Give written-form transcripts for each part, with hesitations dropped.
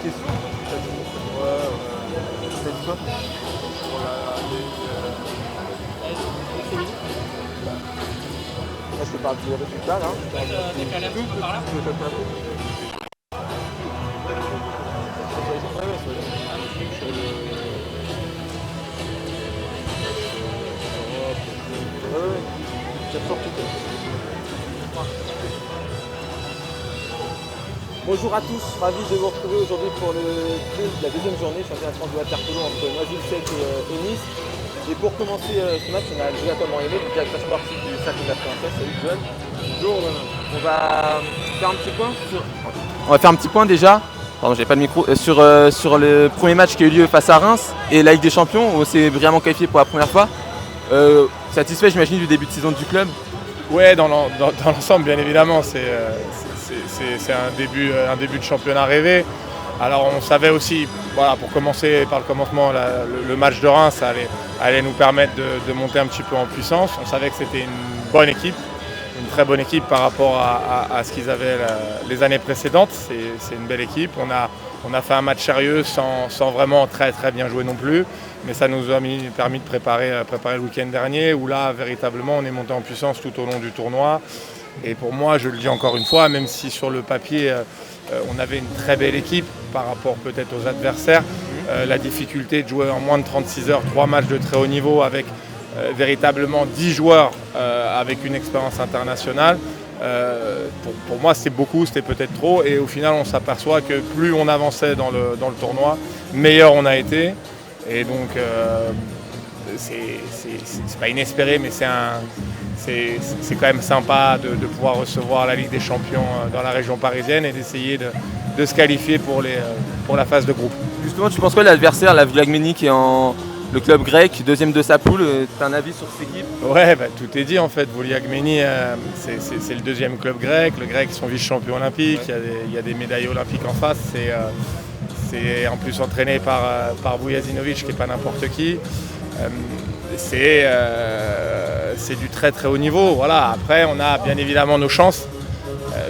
questions. T'as dit quoi? Là, je te parle du résultat, là. Décalé un peu par là. Tu veux faire un peu? Bonjour à tous, ravi de vous retrouver aujourd'hui pour la deuxième journée championnat de France de water polo entre Noisy-le-Sec et Nice. Et pour commencer ce match, on a Jonathan Morimé, le directeur sportif du Cercle de la Princesse. Salut John. Bonjour. On va faire un petit point On va faire un petit point déjà. Pardon, j'avais pas de micro. Sur le premier match qui a eu lieu face à Reims et la Ligue des Champions, où on s'est brillamment qualifié pour la première fois. Satisfait, j'imagine, du début de saison du club? Ouais, dans l'ensemble, bien évidemment, c'est un début de championnat rêvé. Alors on savait aussi, voilà, pour commencer par le commencement, le match de Reims ça allait nous permettre de monter un petit peu en puissance. On savait que c'était une bonne équipe, une très bonne équipe par rapport à ce qu'ils avaient les années précédentes. C'est une belle équipe. On a fait un match sérieux sans vraiment très très bien jouer non plus. Mais ça nous a permis de préparer le week-end dernier où là, véritablement, on est monté en puissance tout au long du tournoi. Et pour moi, je le dis encore une fois, même si sur le papier, on avait une très belle équipe par rapport peut-être aux adversaires, la difficulté de jouer en moins de 36 heures, 3 matchs de très haut niveau avec véritablement 10 joueurs avec une expérience internationale, pour moi, c'était beaucoup, c'était peut-être trop. Et au final, on s'aperçoit que plus on avançait dans le tournoi, meilleur on a été. Et donc, c'est pas inespéré, mais c'est quand même sympa de pouvoir recevoir la Ligue des Champions dans la région parisienne et d'essayer de se qualifier pour la phase de groupe. Justement, tu penses quoi de l'adversaire, la Vouliagmeni, qui est le club grec, deuxième de sa poule? Tu as un avis sur cette équipe? Ouais, tout est dit en fait. Vouliagmeni, c'est le deuxième club grec. Le grec, ils sont vice-champions olympiques. Ouais. Il y a des médailles olympiques en face. C'est en plus entraîné par Vujasinovic, qui n'est pas n'importe qui. C'est du très très haut niveau. Voilà. Après, on a bien évidemment nos chances.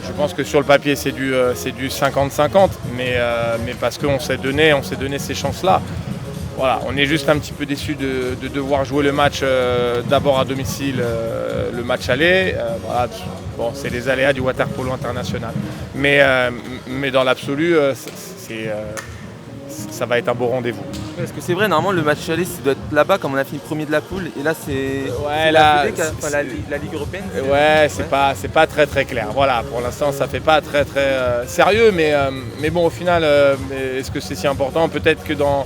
Je pense que sur le papier, c'est du 50-50, mais parce qu'on s'est donné ces chances-là. Voilà, on est juste un petit peu déçus de devoir jouer le match d'abord à domicile, le match aller. Voilà, bon, c'est les aléas du water polo international. Mais dans l'absolu, ça va être un beau rendez-vous. Est-ce que c'est vrai, normalement le match aller, ça doit être là-bas, comme on a fini premier de la poule, et là c'est la Ligue européenne? Ouais, c'est pas très très clair. Voilà, pour l'instant ça fait pas très très sérieux, mais bon, au final, est-ce que c'est si important? Peut-être que dans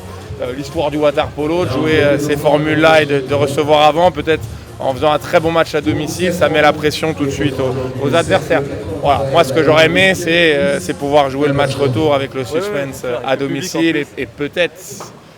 l'histoire du water polo, de jouer ces formules-là et de recevoir avant, peut-être en faisant un très bon match à domicile, ça met la pression tout de suite aux adversaires. Voilà. Moi, ce que j'aurais aimé, c'est pouvoir jouer le match retour avec le suspense à domicile et peut-être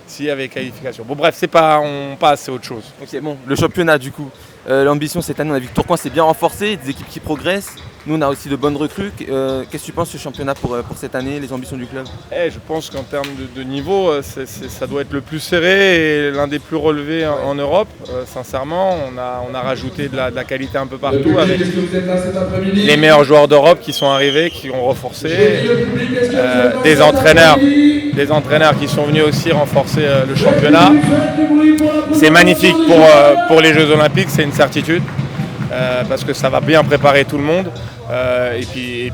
s'il y avait qualification. Bon, bref, on passe, c'est autre chose. Ok, bon, le championnat du coup. L'ambition cette année, on a vu que Tourcoing s'est bien renforcé, des équipes qui progressent. Nous, on a aussi de bonnes recrues. Qu'est-ce que tu penses de ce championnat pour cette année, les ambitions du club? Je pense qu'en termes de niveau, ça doit être le plus serré et l'un des plus relevés en Europe. Sincèrement, on a rajouté de la qualité un peu partout avec les meilleurs joueurs d'Europe qui sont arrivés, qui ont renforcé. Des entraîneurs qui sont venus aussi renforcer le championnat. C'est magnifique pour les Jeux Olympiques, c'est une certitude. Parce que ça va bien préparer tout le monde. Et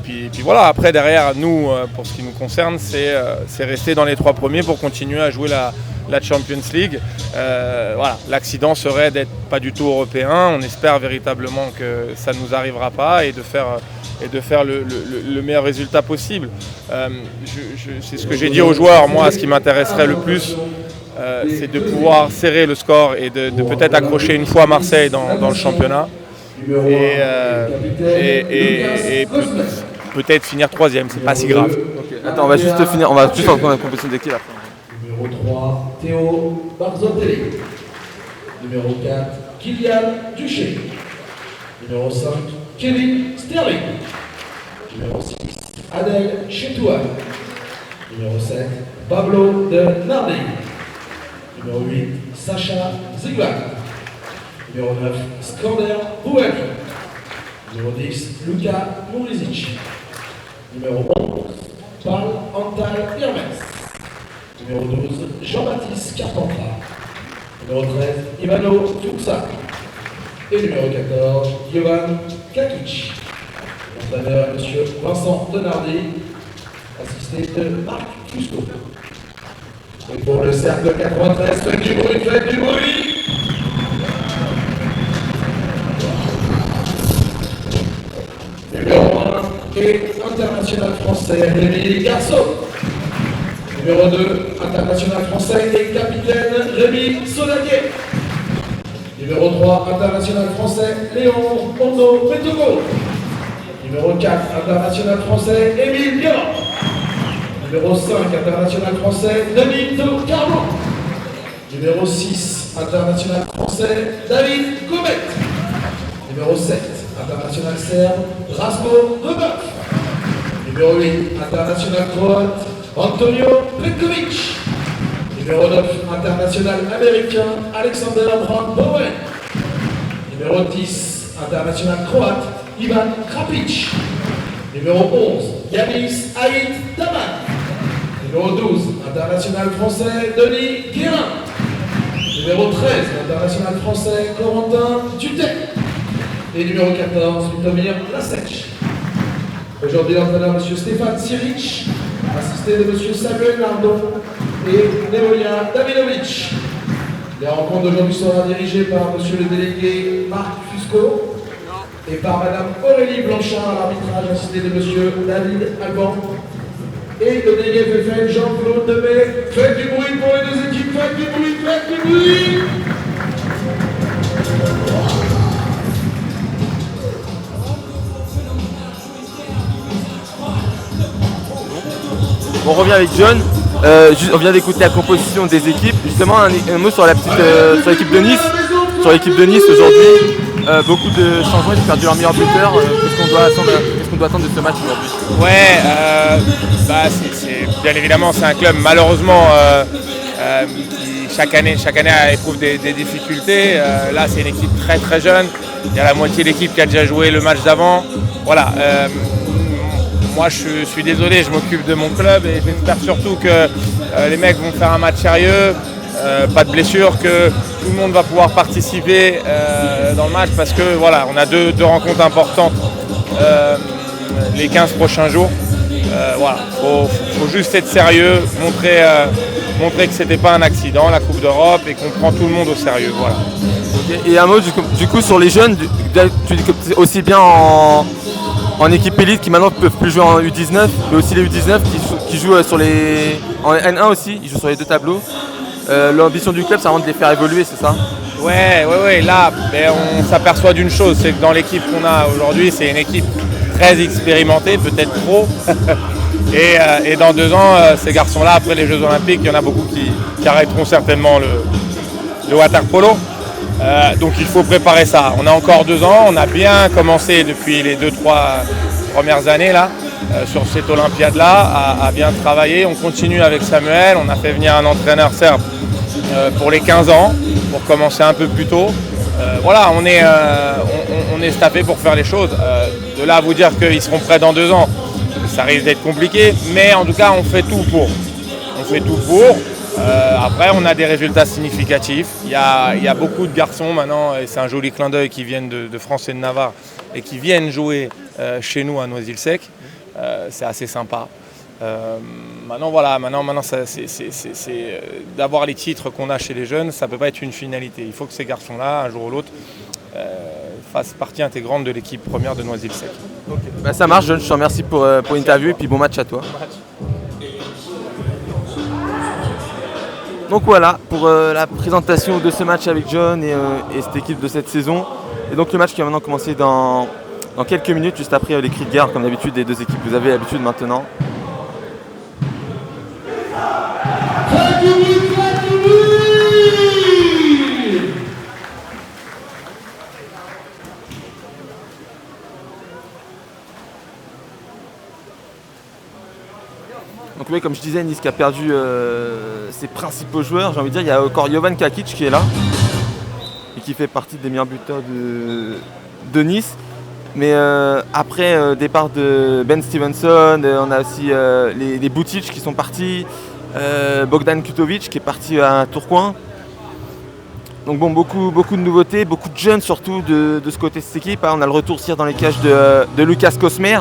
puis voilà, après derrière nous, pour ce qui nous concerne, c'est rester dans les 3 premiers pour continuer à jouer la Champions League. Voilà, l'accident serait d'être pas du tout européen. On espère véritablement que ça ne nous arrivera pas et de faire le meilleur résultat possible. C'est ce que j'ai dit aux joueurs. Moi, ce qui m'intéresserait le plus, c'est de pouvoir serrer le score et de peut-être accrocher une fois Marseille dans le championnat. Et peut-être finir 3e, c'est pas si grave. Okay. Attends, on va juste faire la compétition d'équipe après. Numéro 3, Théo Barzotelli. Numéro 4, Kylian Duché. Numéro 5, Kevin Sterling. Numéro 6, Adèle Chetouane. Numéro 7, Pablo de Nardi. Numéro 8, Sacha Ziglag. Numéro 9, Skander Bouhani. Numéro 10, Luka Murizic. Numéro 11, Paul Antal Irmes. Numéro 12, Jean-Baptiste Carpentras. Numéro 13, Ivano Tuxa. Et numéro 14, Jovan Kakic. L'entraîneur, M. Vincent Donardi, assisté de Marc Fusco. Et pour le cercle 93, faites du bruit, faites du bruit! Numéro 1 et international français, Rémi Garçon. Numéro 2, international français et capitaine Rémi Soladier. Numéro 3, international français, Léon Ondo Metogo. Numéro 4, international français, Émile Violent. Numéro 5, international français, David Carlo. Numéro 6, international français, David Gomet. Numéro 7, international serbe, Rasmo Rebeuf. Numéro 8, international croate, Antonio Petkovic. Numéro 9, international américain, Alexander Van Bowen. Numéro 10, international croate, Ivan Krapic. Numéro 11, Yanis Haït Taman. Numéro 12, international français, Denis Guérin. Numéro 13, international français, Corentin Dutet. Et numéro 14, Lutomir Lasech. Aujourd'hui, l'entraîneur, M. Stéphane Siric, assisté de M. Samuel Nardon et Nevolia Davidovic. La rencontre d'aujourd'hui sera dirigée par M. le délégué Marc Fusco et par Mme Aurélie Blanchard à l'arbitrage, assisté de M. David Alban et le délégué FFN Jean-Claude Demey. Faites du bruit pour les deux équipes, faites du bruit, faites du bruit! On revient avec John. On vient d'écouter la composition des équipes. Justement, un mot sur sur l'équipe de Nice. Sur l'équipe de Nice aujourd'hui, beaucoup de changements, ils ont perdu leur meilleur buteur. Qu'est-ce qu'on doit attendre de ce match aujourd'hui? Ouais, c'est bien évidemment c'est un club malheureusement qui chaque année éprouve des difficultés. Là, c'est une équipe très très jeune. Il y a la moitié de l'équipe qui a déjà joué le match d'avant. Voilà. Moi, je suis désolé, je m'occupe de mon club et j'espère surtout que les mecs vont faire un match sérieux, pas de blessures, que tout le monde va pouvoir participer dans le match parce que voilà, on a deux rencontres importantes les 15 prochains jours. Voilà, faut juste être sérieux, montrer que c'était pas un accident, la Coupe d'Europe, et qu'on prend tout le monde au sérieux. Voilà. Okay. Et un mot du coup sur les jeunes, tu dis que c'est aussi bien en équipe élite qui maintenant ne peuvent plus jouer en U19, mais aussi les U19 qui jouent en N1 aussi, ils jouent sur les deux tableaux. L'ambition du club, c'est vraiment de les faire évoluer, c'est ça? Ouais, là on s'aperçoit d'une chose, c'est que dans l'équipe qu'on a aujourd'hui, c'est une équipe très expérimentée, peut-être trop. et dans 2 ans, ces garçons-là, après les Jeux Olympiques, il y en a beaucoup qui arrêteront certainement le water-polo. Donc il faut préparer ça. On a encore 2 ans, on a bien commencé depuis les 2-3 premières années là, sur cette Olympiade-là, à bien travailler. On continue avec Samuel, on a fait venir un entraîneur serbe pour les 15 ans, pour commencer un peu plus tôt. Voilà, on est staffé pour faire les choses. De là à vous dire qu'ils seront prêts dans 2 ans, ça risque d'être compliqué, mais en tout cas on fait tout pour. Après, on a des résultats significatifs. Il y a beaucoup de garçons maintenant, et c'est un joli clin d'œil, qui viennent de France et de Navarre et qui viennent jouer chez nous à Noisy-le-Sec. C'est assez sympa. Maintenant, c'est d'avoir les titres qu'on a chez les jeunes, ça ne peut pas être une finalité. Il faut que ces garçons-là, un jour ou l'autre, fassent partie intégrante de l'équipe première de Noisy-le-Sec. Okay. Ça marche, John, je te remercie pour l'interview et puis bon match à toi. Donc voilà pour la présentation de ce match avec John et cette équipe de cette saison. Et donc le match qui va maintenant commencer dans quelques minutes, juste après les cris de guerre comme d'habitude des deux équipes. Vous avez l'habitude maintenant. Donc oui, comme je disais, Nice qui a perdu ses principaux joueurs, j'ai envie de dire, il y a encore Jovan Kakic qui est là et qui fait partie des meilleurs buteurs de Nice. Mais après départ de Ben Stevenson, on a aussi les Butic qui sont partis, Bogdan Kutovic qui est parti à Tourcoing. Donc bon, beaucoup de nouveautés, beaucoup de jeunes surtout de ce côté de cette équipe. On a le retour dans les cages de Lucas Cosmer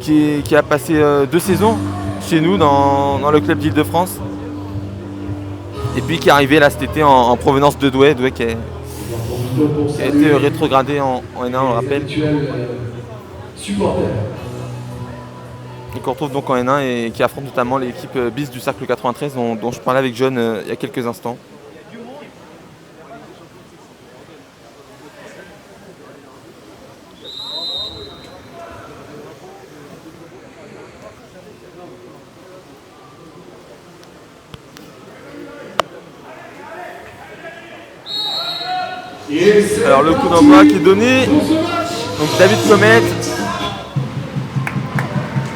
qui a passé 2 saisons chez nous dans le club d'Île-de-France. Et puis qui est arrivé là cet été en provenance de Douai qui a été rétrogradé en N1, on le rappelle. Et qu'on retrouve donc en N1 et qui affronte notamment l'équipe bis du Cercle 93 dont je parlais avec John il y a quelques instants. Alors le coup d'envoi qui est donné, donc David Comet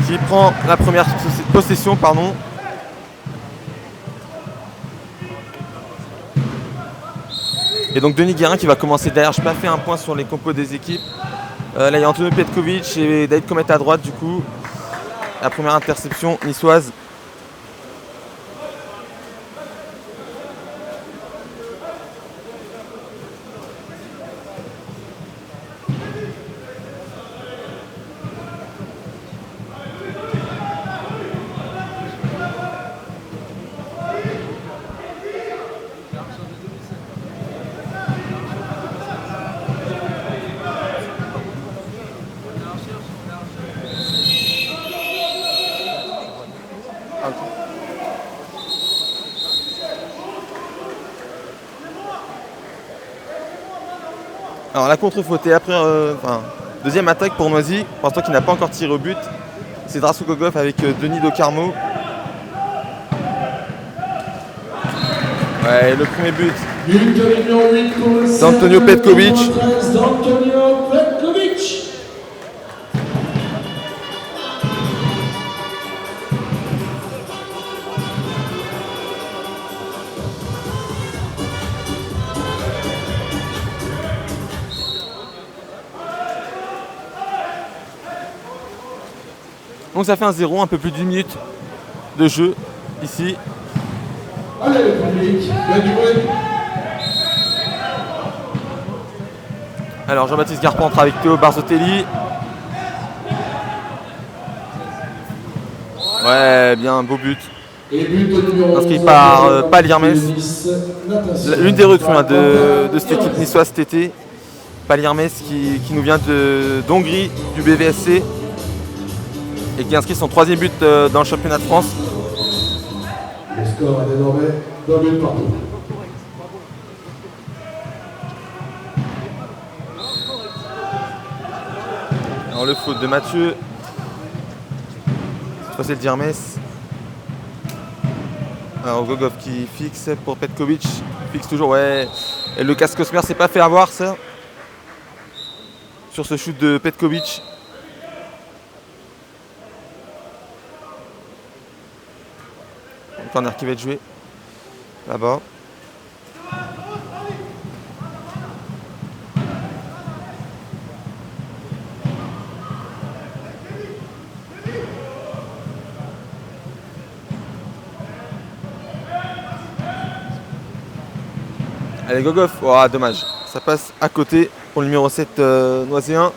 qui prend la première possession, pardon. Et donc Denis Guérin qui va commencer derrière. Je n'ai pas fait un point sur les compos des équipes. Là il y a Antonio Petkovic et David Comet à droite du coup. La première interception niçoise. Alors la contre-fautée après, deuxième attaque pour Noisy, pour l'instant qui n'a pas encore tiré au but. C'est Drassoukogov avec Denis Docarmo. Ouais, le premier but d'Antonio Petkovic. Donc ça fait un 0, un peu plus d'1 minute de jeu ici. Allez le public, il y a du bruit. Alors Jean-Baptiste Garpentre avec Théo Barzotelli. Ouais, bien, beau but. Inscrit par Paliermes. L'une des recrues de cette équipe niçoise cet été. Paliermes qui nous vient d'Hongrie, du BVSC. Et qui inscrit son 3e but dans le championnat de France. Le score est désormais d'un but partout. Alors le faute de Mathieu. Cette fois c'est le Diermes. Alors Gogov qui fixe pour Petkovic. Fixe toujours, ouais. Et le casque Cosmer s'est pas fait avoir ça. Sur ce shoot de Petkovic. Corner qui va être joué là-bas. Allez Gogov, oh, dommage. Ça passe à côté pour le numéro 7 Noiséen.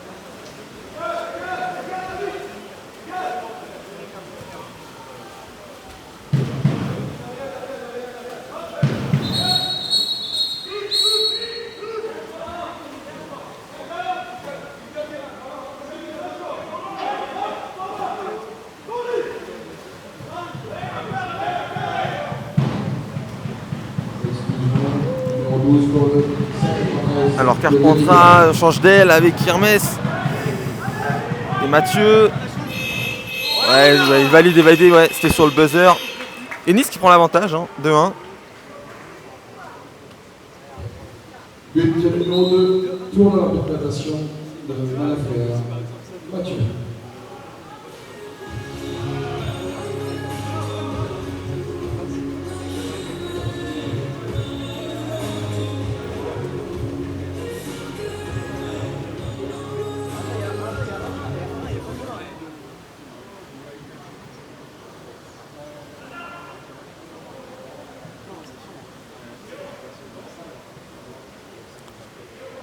Alors Carpentras change d'aile avec Irmes. Et Mathieu. Ouais, il valide, ouais, c'était sur le buzzer. Et Nice qui prend l'avantage, 2-1. But numéro 2, tour de l'interprétation de Malafrea. Mathieu.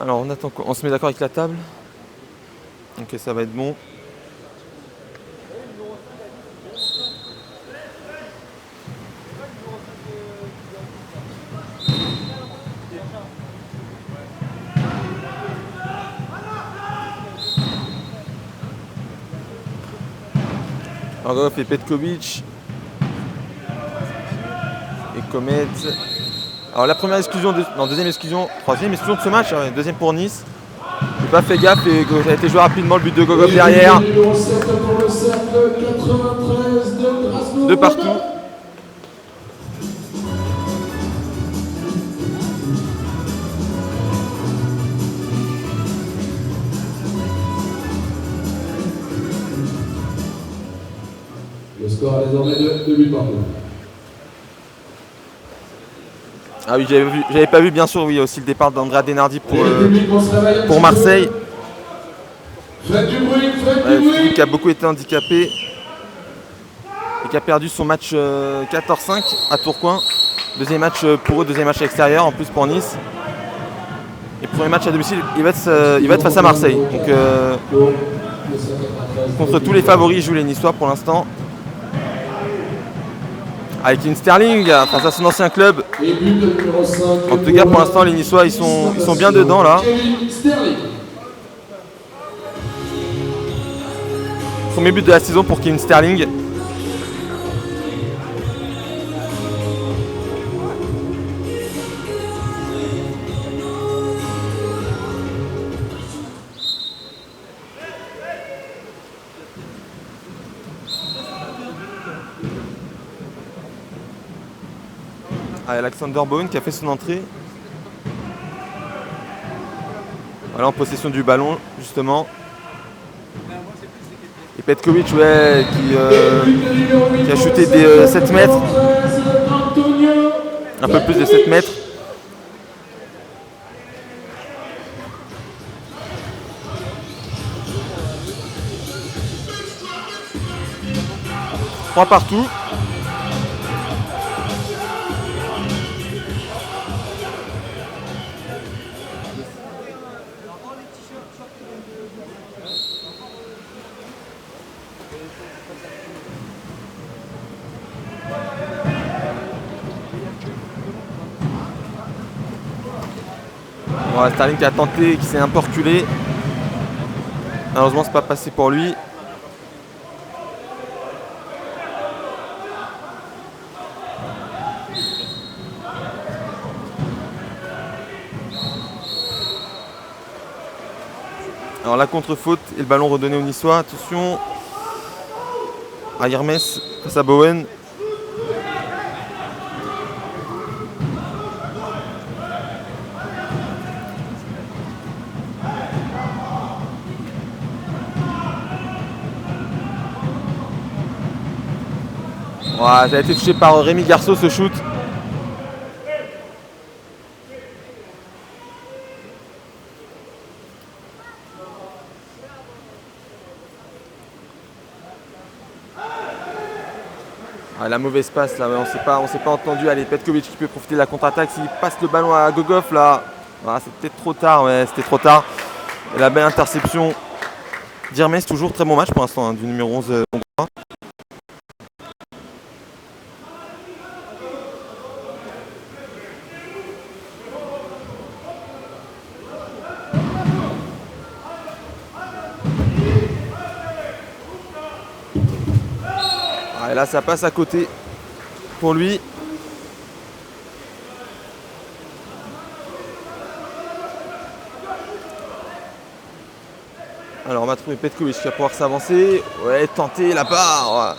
Alors on attend, on se met d'accord avec la table. Ok, ça va être bon. Rogov et Petkovic. Et Comet. Alors la première exclusion, deuxième exclusion, troisième exclusion de ce match, deuxième pour Nice. J'ai pas fait gaffe et ça a été joué rapidement le but de Gogov derrière. De partout. Le score est désormais de 2 buts partout. Ah oui, j'avais pas vu bien sûr, oui, aussi le départ d'Andrea Denardi pour Marseille. Celui qui a beaucoup été handicapé et qui a perdu son match 14-5 à Tourcoing. Deuxième match pour eux, deuxième match à l'extérieur, en plus pour Nice. Et premier match à domicile, il va être face à Marseille. Donc contre tous les favoris, jouent les Niçois pour l'instant. Avec une Sterling face à son ancien club. En tout cas pour l'instant les Niçois ils sont bien dedans là. Premier but de la saison pour Kevin Sterling. Alexander Bowen qui a fait son entrée. Voilà, en possession du ballon justement. Et Petkovic ouais, qui a shooté des 7 mètres. Un peu plus de 7 mètres. Trois partout. Bon, Sterling qui a tenté, qui s'est un peu reculé. Malheureusement, c'est pas passé pour lui. Alors la contre-faute et le ballon redonné au Niçois. Attention à Hermes face à Bowen. Voilà, ça a été touché par Rémi Garceau ce shoot. Ah, la mauvaise passe là, on s'est pas entendu. Allez, Petkovic qui peut profiter de la contre-attaque. S'il passe le ballon à Gogov là, ah, c'est peut-être trop tard, ouais, c'était trop tard. Et la belle interception d'Hermes, toujours très bon match pour l'instant, hein, du numéro 11 hongrois. Et là ça passe à côté pour lui. Alors on va trouver Petkovic qui va pouvoir s'avancer. Ouais, tenter la part.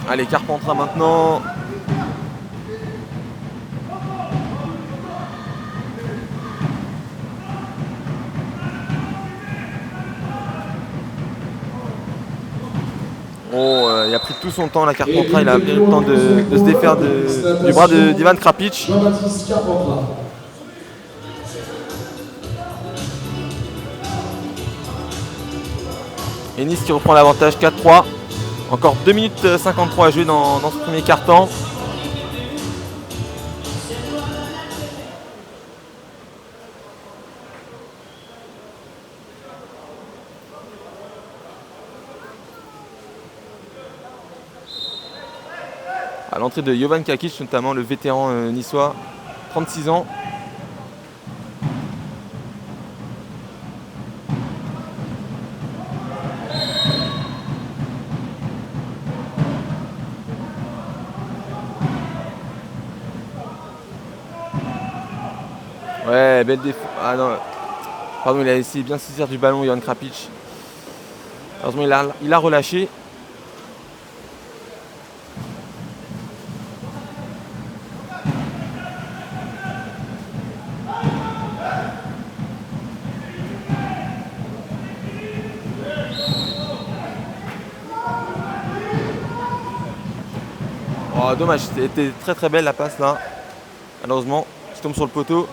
Allez, Carpentras maintenant. Oh, il a pris tout son temps, la Carpentras, il a bien eu le temps de se défaire du bras d'Ivan Krapic. Et Nice qui reprend l'avantage 4-3. Encore 2 minutes 53 à jouer dans ce premier quart-temps. À l'entrée de Jovan Kakic, notamment le vétéran niçois, 36 ans. Ouais, belle défense. Ah non, pardon, il a essayé de bien saisir du ballon, Jovan Krapic. Heureusement, il a relâché. Oh, dommage, c'était très très belle la passe là. Malheureusement, qui tombe sur le poteau.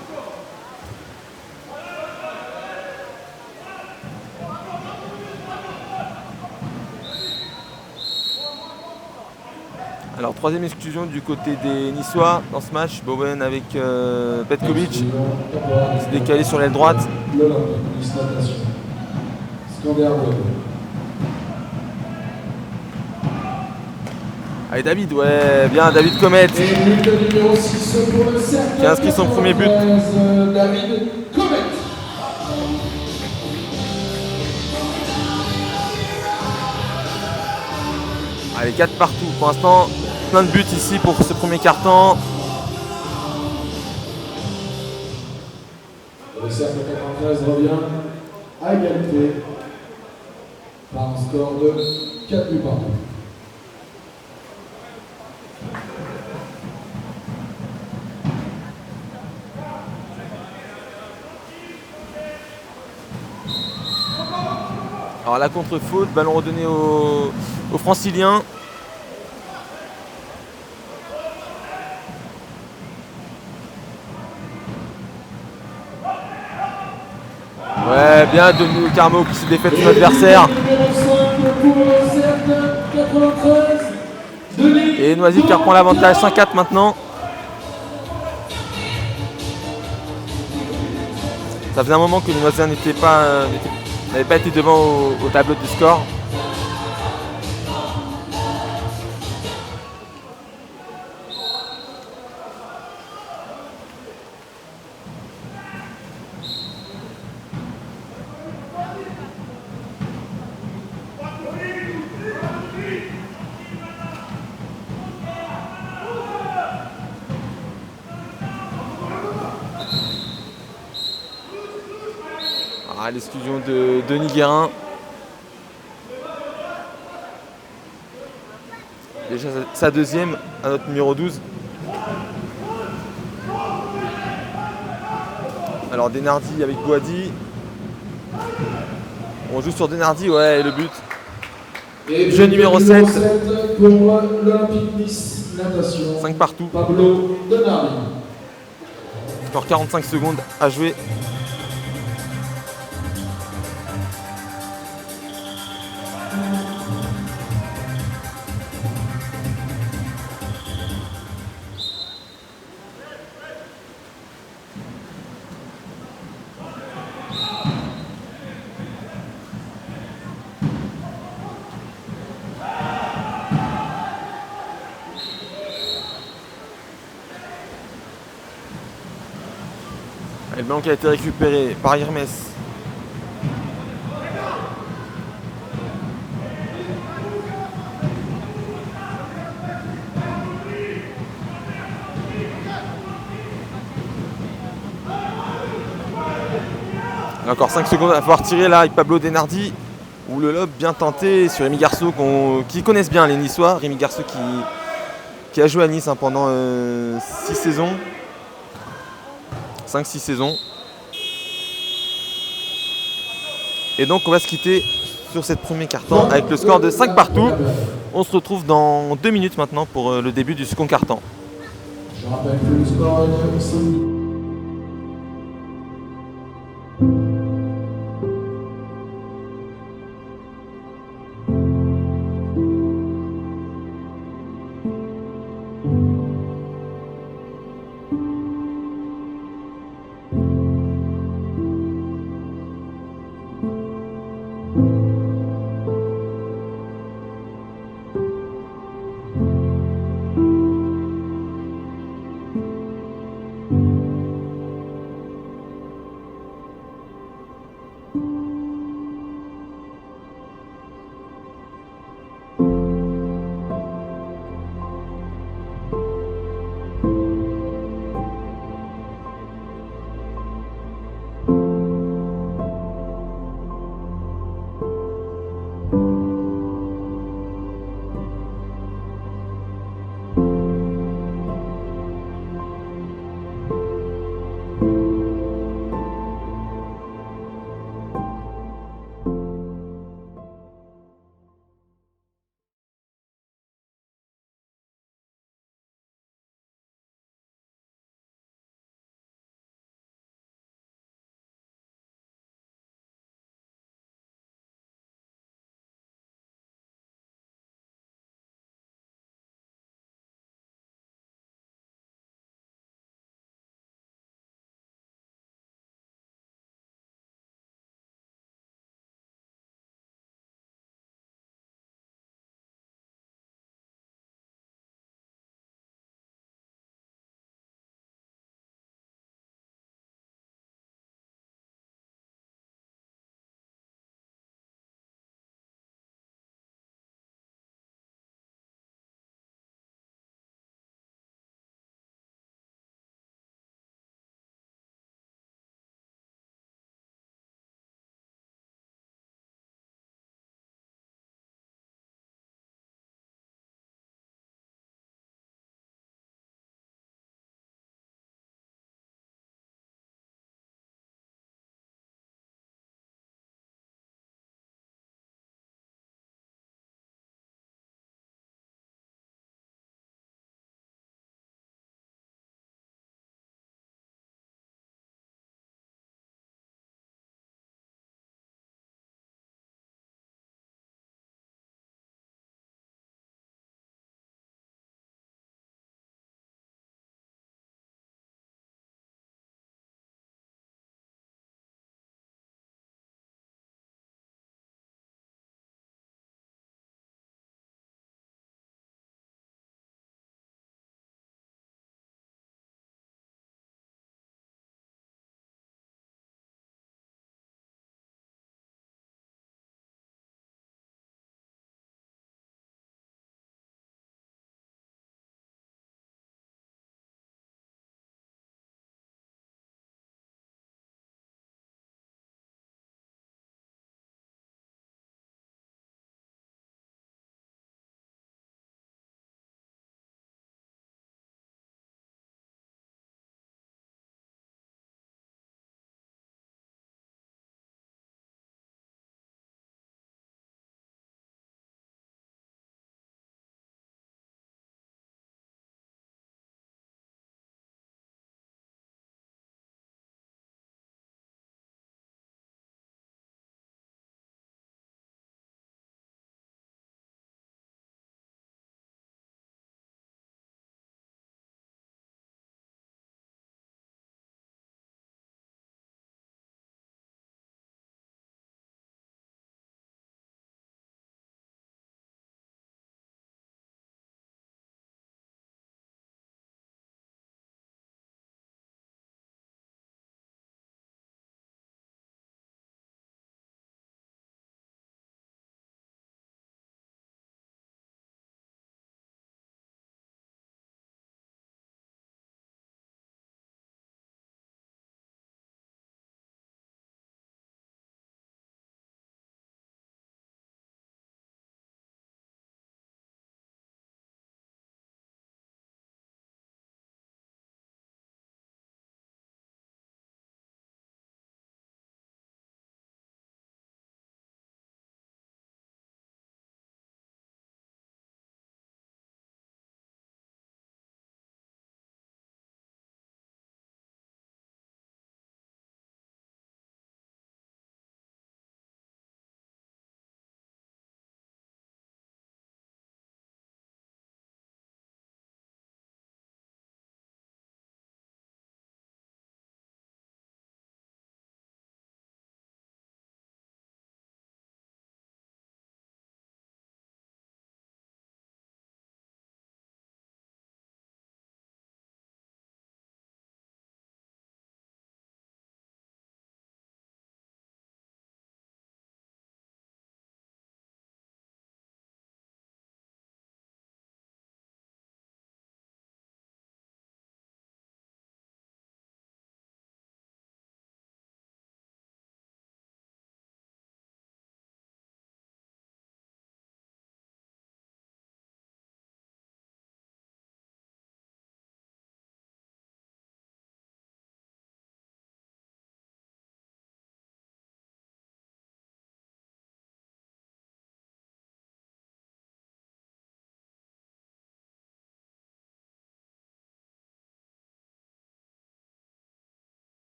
Alors, troisième exclusion du côté des Niçois dans ce match. Bowen avec Petkovic qui s'est décalé sur l'aile droite. Allez David, ouais, bien David Comet qui a inscrit son premier but. David Comet. Allez, 4 partout. Pour l'instant, plein de buts ici pour ce premier quart-temps. Le cercle 93 revient à égalité par un score de 4 buts partout. Alors la contre-faute, ballon redonné aux Franciliens. Ouais, bien Denis Carmo qui s'est défait de son adversaire. Et Noisy qui reprend l'avantage, 5-4 maintenant. Ça faisait un moment que les Noisyens n'avaient pas été devant au tableau du score. L'exclusion de Denis Guérin. Déjà sa deuxième à notre numéro 12. Alors Denardi avec Boadi. On joue sur Denardi, ouais, et le but. Et jeu numéro 7. Pour l'Olympique Nice, natation. 5 partout. Pablo Denardi. Encore 45 secondes à jouer. Le ballon qui a été récupéré par Hermès. Encore 5 secondes à pouvoir tirer là avec Pablo Denardi. Ou le lob bien tenté sur Rémi Garceau qui connaissent bien les Niçois. Rémi Garceau qui a joué à Nice pendant 6 saisons. 5-6 saisons. Et donc on va se quitter sur cette première quart-temps avec le score de 5 partout. On se retrouve dans 2 minutes maintenant pour le début du second quart-temps. Je rappelle que le score est de 5 minutes.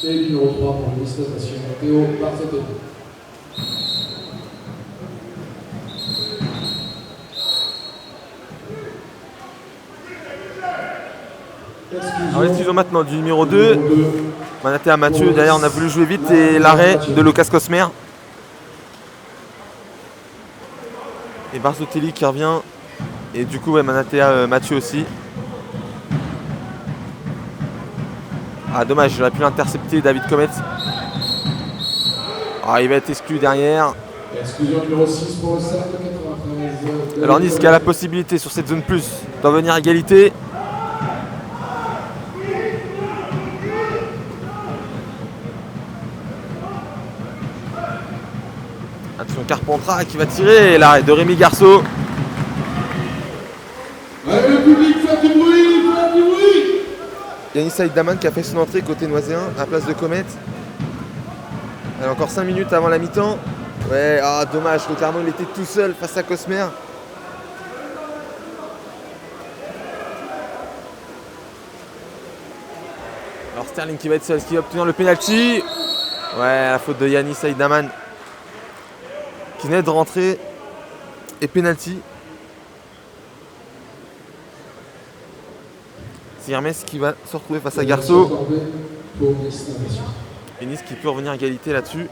Et numéro 3 pour le Nice Natation, Théo Barthélémy. Alors l'exclusion maintenant du numéro 2, Manatea Mathieu. Derrière on a voulu jouer vite et l'arrêt de Lucas Cosmer. Et Barzotelli qui revient. Et du coup ouais, Manatea Mathieu aussi. Ah dommage, j'aurais pu l'intercepter David Comet. Ah, il va être exclu derrière. Exclusion numéro 6 pour le cercle 93. Alors Nice qui a la possibilité sur cette zone plus d'en venir à égalité. Attention Carpentras qui va tirer et l'arrêt de Rémi Garceau. Allez le public, faites du bruit, faites du bruit. Yanis Saïd-Daman qui a fait son entrée côté Noiséen à la place de Comet. Alors encore 5 minutes avant la mi-temps. Ouais, ah dommage, le Clermont il était tout seul face à Cosmer. Alors Sterling qui va être seul, qui va obtenir le penalty. Ouais, la faute de Yanis Saïd-Daman qui venait de rentrer. Et penalty. C'est Hermès qui va se retrouver face à Garceau. Et Nice qui peut revenir à égalité là-dessus.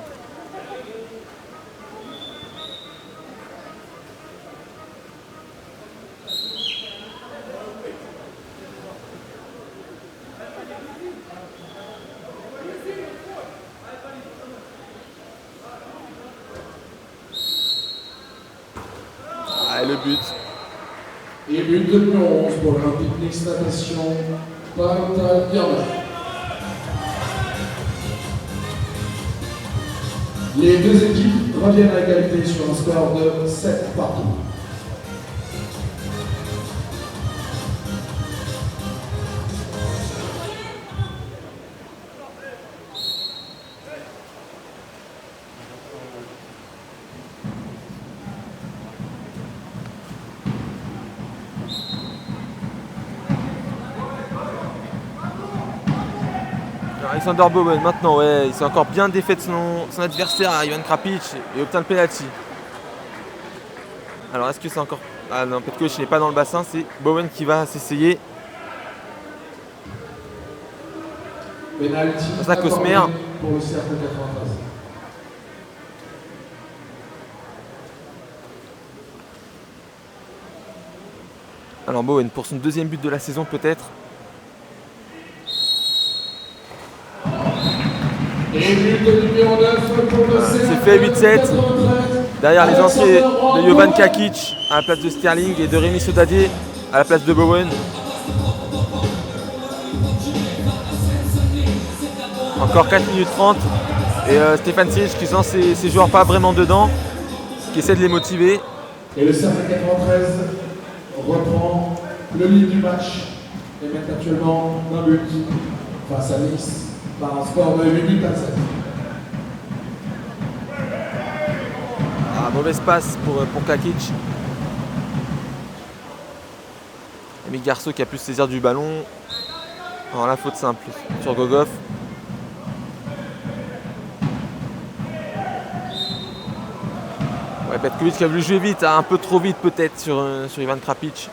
Ah, et le but. Et but de numéro 11 pour l'Olympique Nice Natation, Parental Birman. Les deux équipes reviennent à égalité sur un score de 7 partout. Alexander Bowen maintenant, ouais, il s'est encore bien défait de son adversaire, Ivan Krapic, et obtient le penalty. Alors est-ce que c'est encore... Ah non, Petkovic n'est pas dans le bassin, c'est Bowen qui va s'essayer. Penalty Ça Cosmer. pour le cercle 93. Alors Bowen pour son deuxième but de la saison peut-être. Et but de numéro 9 pour le cercle. C'est fait 8-7. Derrière les entrées de Jovan Kakic à la place de Sterling et de Rémi Sodadier à la place de Bowen. Encore 4 minutes 30 et Stéphane Siric qui sent ses joueurs pas vraiment dedans, qui essaie de les motiver. Et le cercle 93 reprend le lead du match et met actuellement un but face à Nice par un score de 8 buts à 7. Ah, mauvaise passe pour Kakic. Rémi Garceau qui a pu se saisir du ballon. Alors la faute simple sur Gogov. Ouais, Petkovic qui a voulu jouer vite, un peu trop vite peut-être sur Ivan Krapic.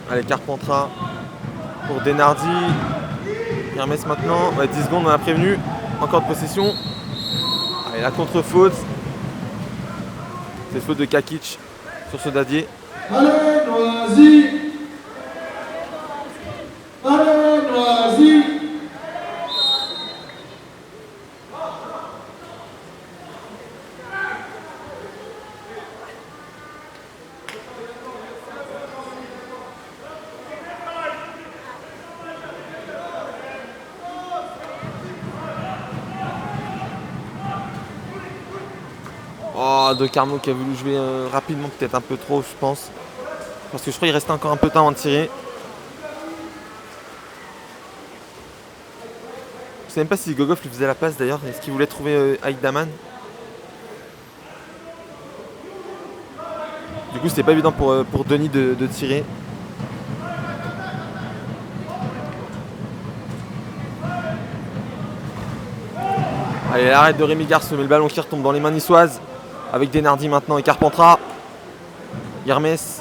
Allez, Carpentras pour Denardi. Hermès maintenant. Ouais, 10 secondes, on a prévenu. Encore de possession. Allez, la contre-faute. C'est faute de Kakic sur Sodadier. Allez, Noisy! Allez, Noisy! Oh, De Carmo qui a voulu jouer rapidement, peut-être un peu trop, je pense. Parce que je crois qu'il restait encore un peu de temps avant de tirer. sais même pas si Gogov lui faisait la passe d'ailleurs. Est-ce qu'il voulait trouver Aïdaman? Du coup, c'était pas évident pour Denis de tirer. Allez, l'arrêt de Rémi Garceau, mais le ballon qui retombe dans les mains niçoises. Avec Denardi maintenant et Carpentras. Hermès.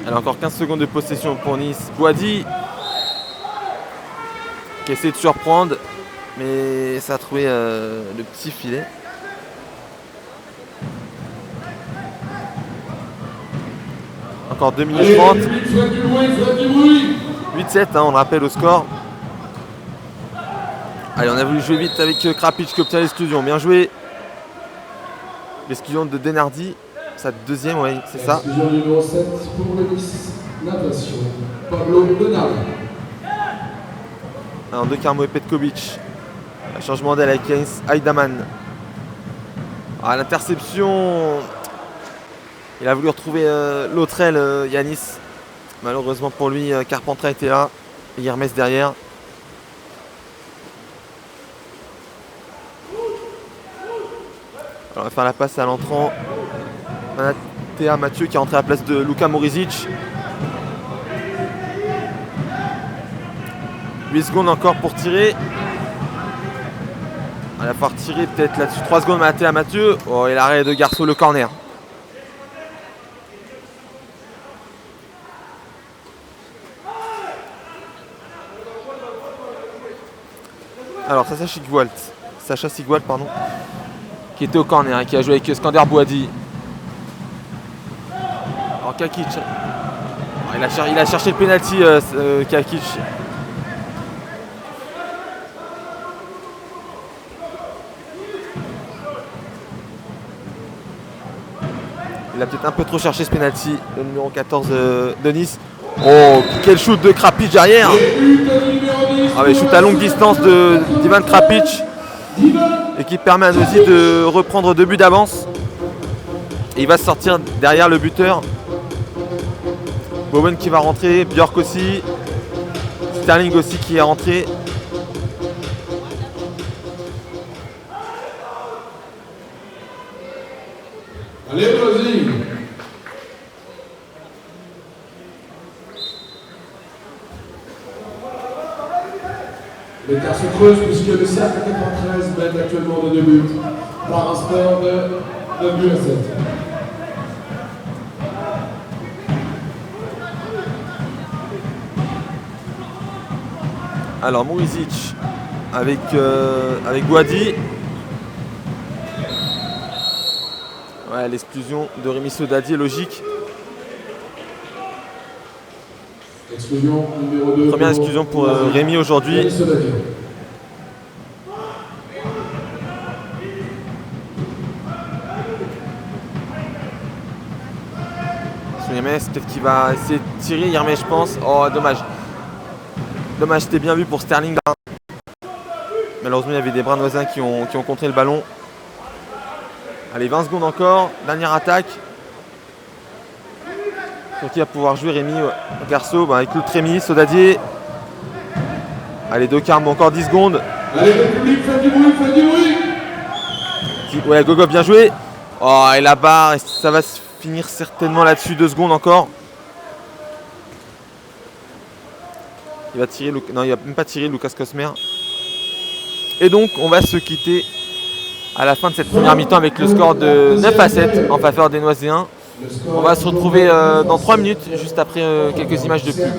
Elle a encore 15 secondes de possession pour Nice. Boadi qui essaie de surprendre, mais ça a trouvé le petit filet. Encore 2 minutes 30. 8-7, hein, on le rappelle au score. Allez, on a voulu jouer vite avec Krapic qui obtient l'exclusion. Bien joué. L'exclusion de Denardi. Sa deuxième, oui, c'est ça. Exclusion numéro 7 pour le Nice Natation. Pablo Denardi. Alors, de Carmo et Petkovic. Un changement d'aile avec Yanis Aïdaman. Ah, l'interception. Il a voulu retrouver l'autre aile, Yanis. Malheureusement pour lui, Carpentras était là. Et Hermès derrière. Alors, on va faire la passe à l'entrant. Théa Mathieu qui est rentré à la place de Luka Morizic. 8 secondes encore pour tirer. On va falloir tirer peut-être là-dessus. 3 secondes à Mathieu. Oh, et l'arrêt de Garceau, le corner. Alors Sacha Sigwalt, pardon, qui était au corner, qui a joué avec Skander Boadi. Alors Kakic, il a cherché le penalty, Kakic. Il a peut-être un peu trop cherché ce penalty, le numéro 14 de Nice. Oh, quel shoot de Krapic derrière. Ah ouais, shoot à longue distance d'Ivan Krapic. Et qui permet à Nosy de reprendre 2 buts d'avance. Et il va sortir derrière le buteur. Bowen qui va rentrer, Björk aussi. Sterling aussi qui est rentré. Allez, vas-y. L'écart se creuse puisque le cercle 93 mène actuellement de 2 buts par un score de 2 buts à 7. Alors Morizic avec Boadi. Ouais, l'exclusion de Rémi Sodadi est logique. Exclusion numéro 2. Première exclusion pour Rémi aujourd'hui. Yermès, peut-être qu'il va essayer de tirer. Yermès, je pense. Oh, dommage. Dommage, c'était bien vu pour Sterling là. Malheureusement, il y avait des bras voisins qui ont contré le ballon. Allez, 20 secondes encore. Dernière attaque. Sur qui va pouvoir jouer Rémi Garceau, avec l'autre Rémi, Sodadier. Allez, De Carmo, encore 10 secondes. Allez, le public, faites du bruit. Ouais, Gogo, bien joué. Oh, et la barre, et ça va se finir certainement là-dessus. 2 secondes encore. Il va tirer, non, il va même pas tirer Lucas Cosmer. Et donc, on va se quitter à la fin de cette première mi-temps avec le score de 9-7 en faveur des Noiséens. On va se retrouver dans 3 minutes, juste après quelques images de pub.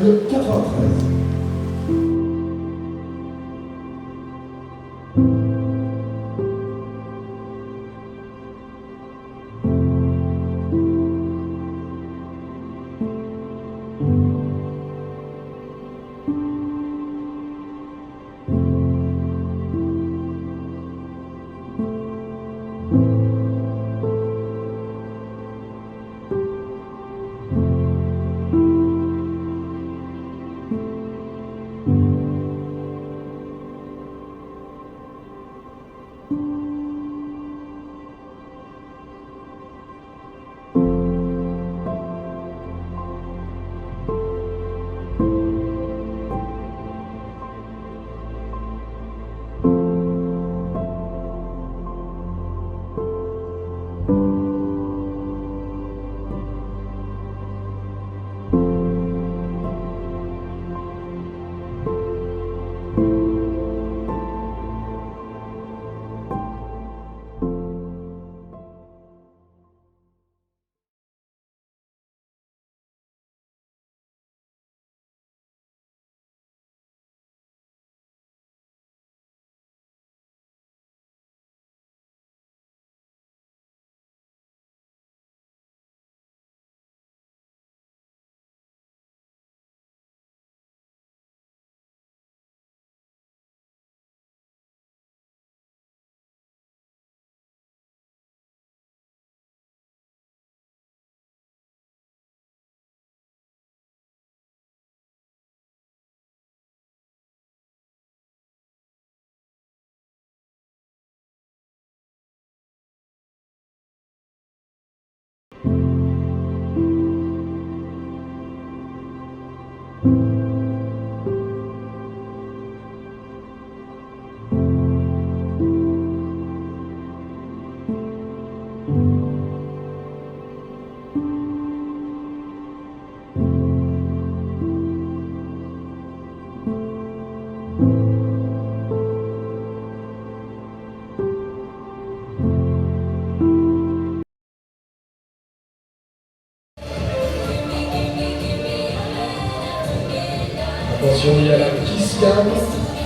Attention, il y a la kiss cam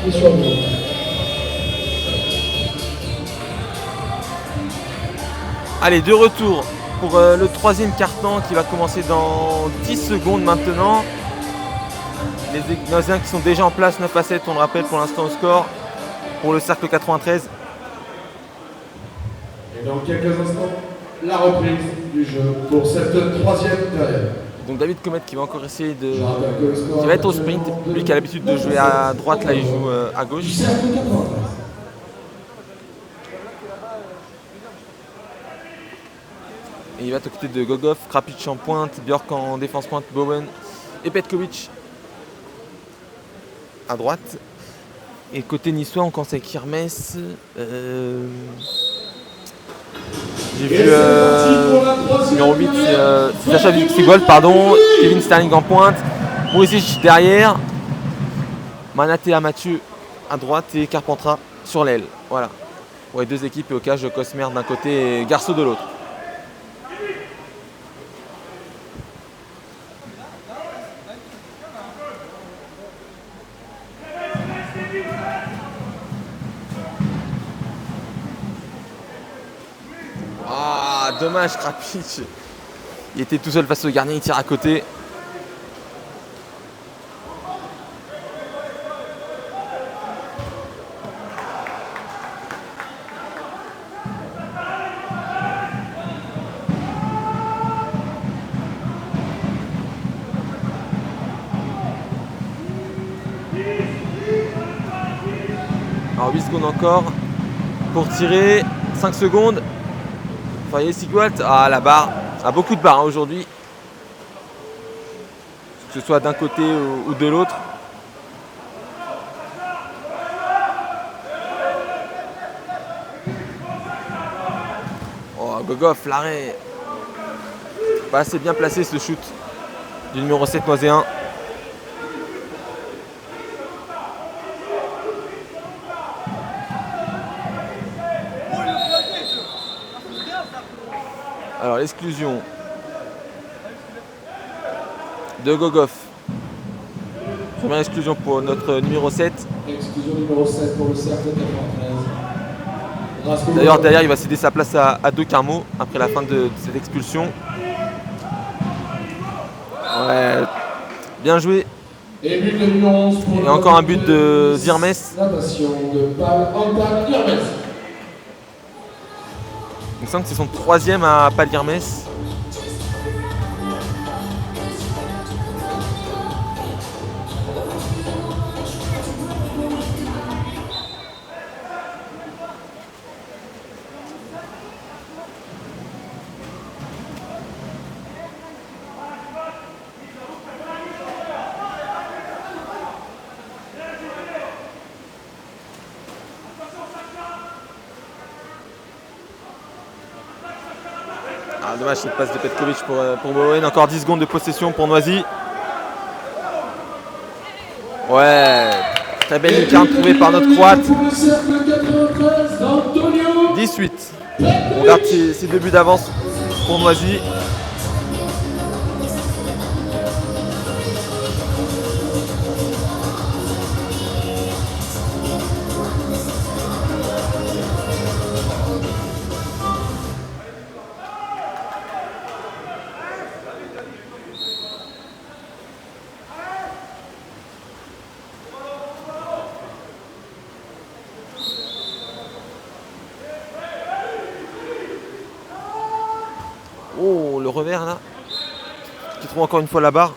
qui est sur vous. Allez, de retour pour le troisième quart-temps qui va commencer dans 10 secondes maintenant. Les Noisiens qui sont déjà en place, 9-7, on le rappelle pour l'instant au score pour le cercle 93. Et dans quelques instants, la reprise du jeu pour cette troisième période. Donc David Comet qui va encore essayer de... Je rappelle que le score qui va être au sprint. Lui qui a l'habitude de jouer à droite, là il joue à gauche. du cercle 93. Et il va être aux côtés de Gogov, Krapic en pointe, Björk en défense pointe, Bowen et Petkovic à droite. Et côté niçois, on commence avec Hermes. J'ai vu numéro 8, c'est Sacha Figold, pardon, Kevin Sterling en pointe, Moisic derrière, Manatea Mathieu à droite et Carpentras sur l'aile. Voilà. Pour les deux équipes et au cage Cosmer d'un côté et Garceau de l'autre. Ah, dommage, Krapic. Il était tout seul face au gardien, il tire à côté. Alors 8 secondes encore pour tirer, 5 secondes. Voyez Sigwalt, ah la barre, a beaucoup de barres hein, aujourd'hui. Que ce soit d'un côté ou de l'autre. Oh Gogov, l'arrêt. Pas assez bien placé ce shoot du numéro 7 noiséen. Alors l'exclusion de Gogov. Première exclusion pour notre numéro 7. Exclusion numéro 7 pour le cercle 93. D'ailleurs derrière il va céder sa place à De Carmo après la fin de cette expulsion. Ouais, bien joué. Et but de numéro 11 pour Et encore un but de d'Hermes. Natation de Pal Hermes. Il me semble que c'est son troisième à Paliermes. Ah, dommage cette passe de Petkovic pour Bowen. Encore 10 secondes de possession pour Noisy. Ouais, très belle lucarne trouvée par notre Croate. 18. On garde ses 2 buts d'avance pour Noisy. Oh, le revers là, qui trouve encore une fois la barre.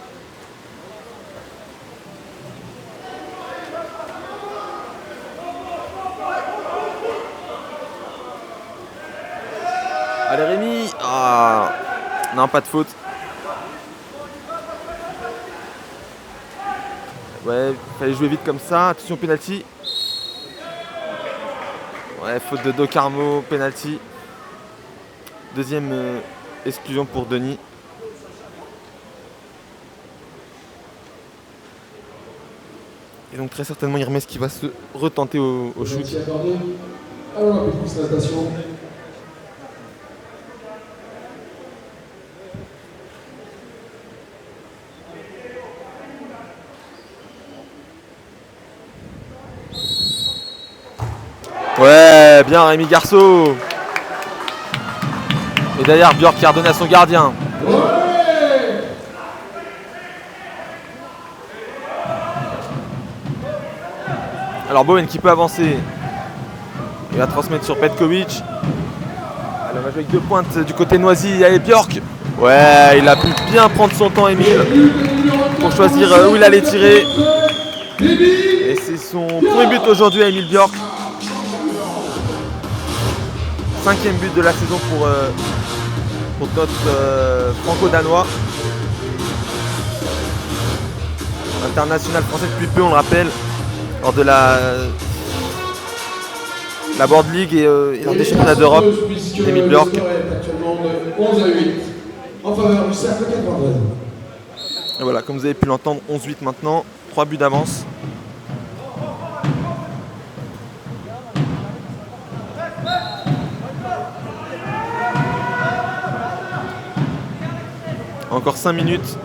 Allez Rémi, ah, non pas de faute. Ouais, fallait jouer vite comme ça, attention penalty. Ouais, faute de Do Carmo, penalty. Deuxième exclusion pour Denis. Et donc très certainement Hermes qui va se retenter au shoot. Alors, un peu plus natation. Ouais, bien Rémi Garceau. Et derrière Björk qui a redonné à son gardien. Alors Bowen qui peut avancer. Il va transmettre sur Petkovic. Elle va jouer avec 2 pointes du côté Noisy. Allez Björk. Ouais, il a pu bien prendre son temps Émile pour choisir où il allait tirer. Et c'est son premier but aujourd'hui à Émile Björk. 5e but de la saison pour notre franco-danois. International français depuis peu, on le rappelle, lors de la World League et lors des championnats d'Europe. Émile Björk. Et voilà, comme vous avez pu l'entendre, 11-8 maintenant, 3 buts d'avance. Encore 5 minutes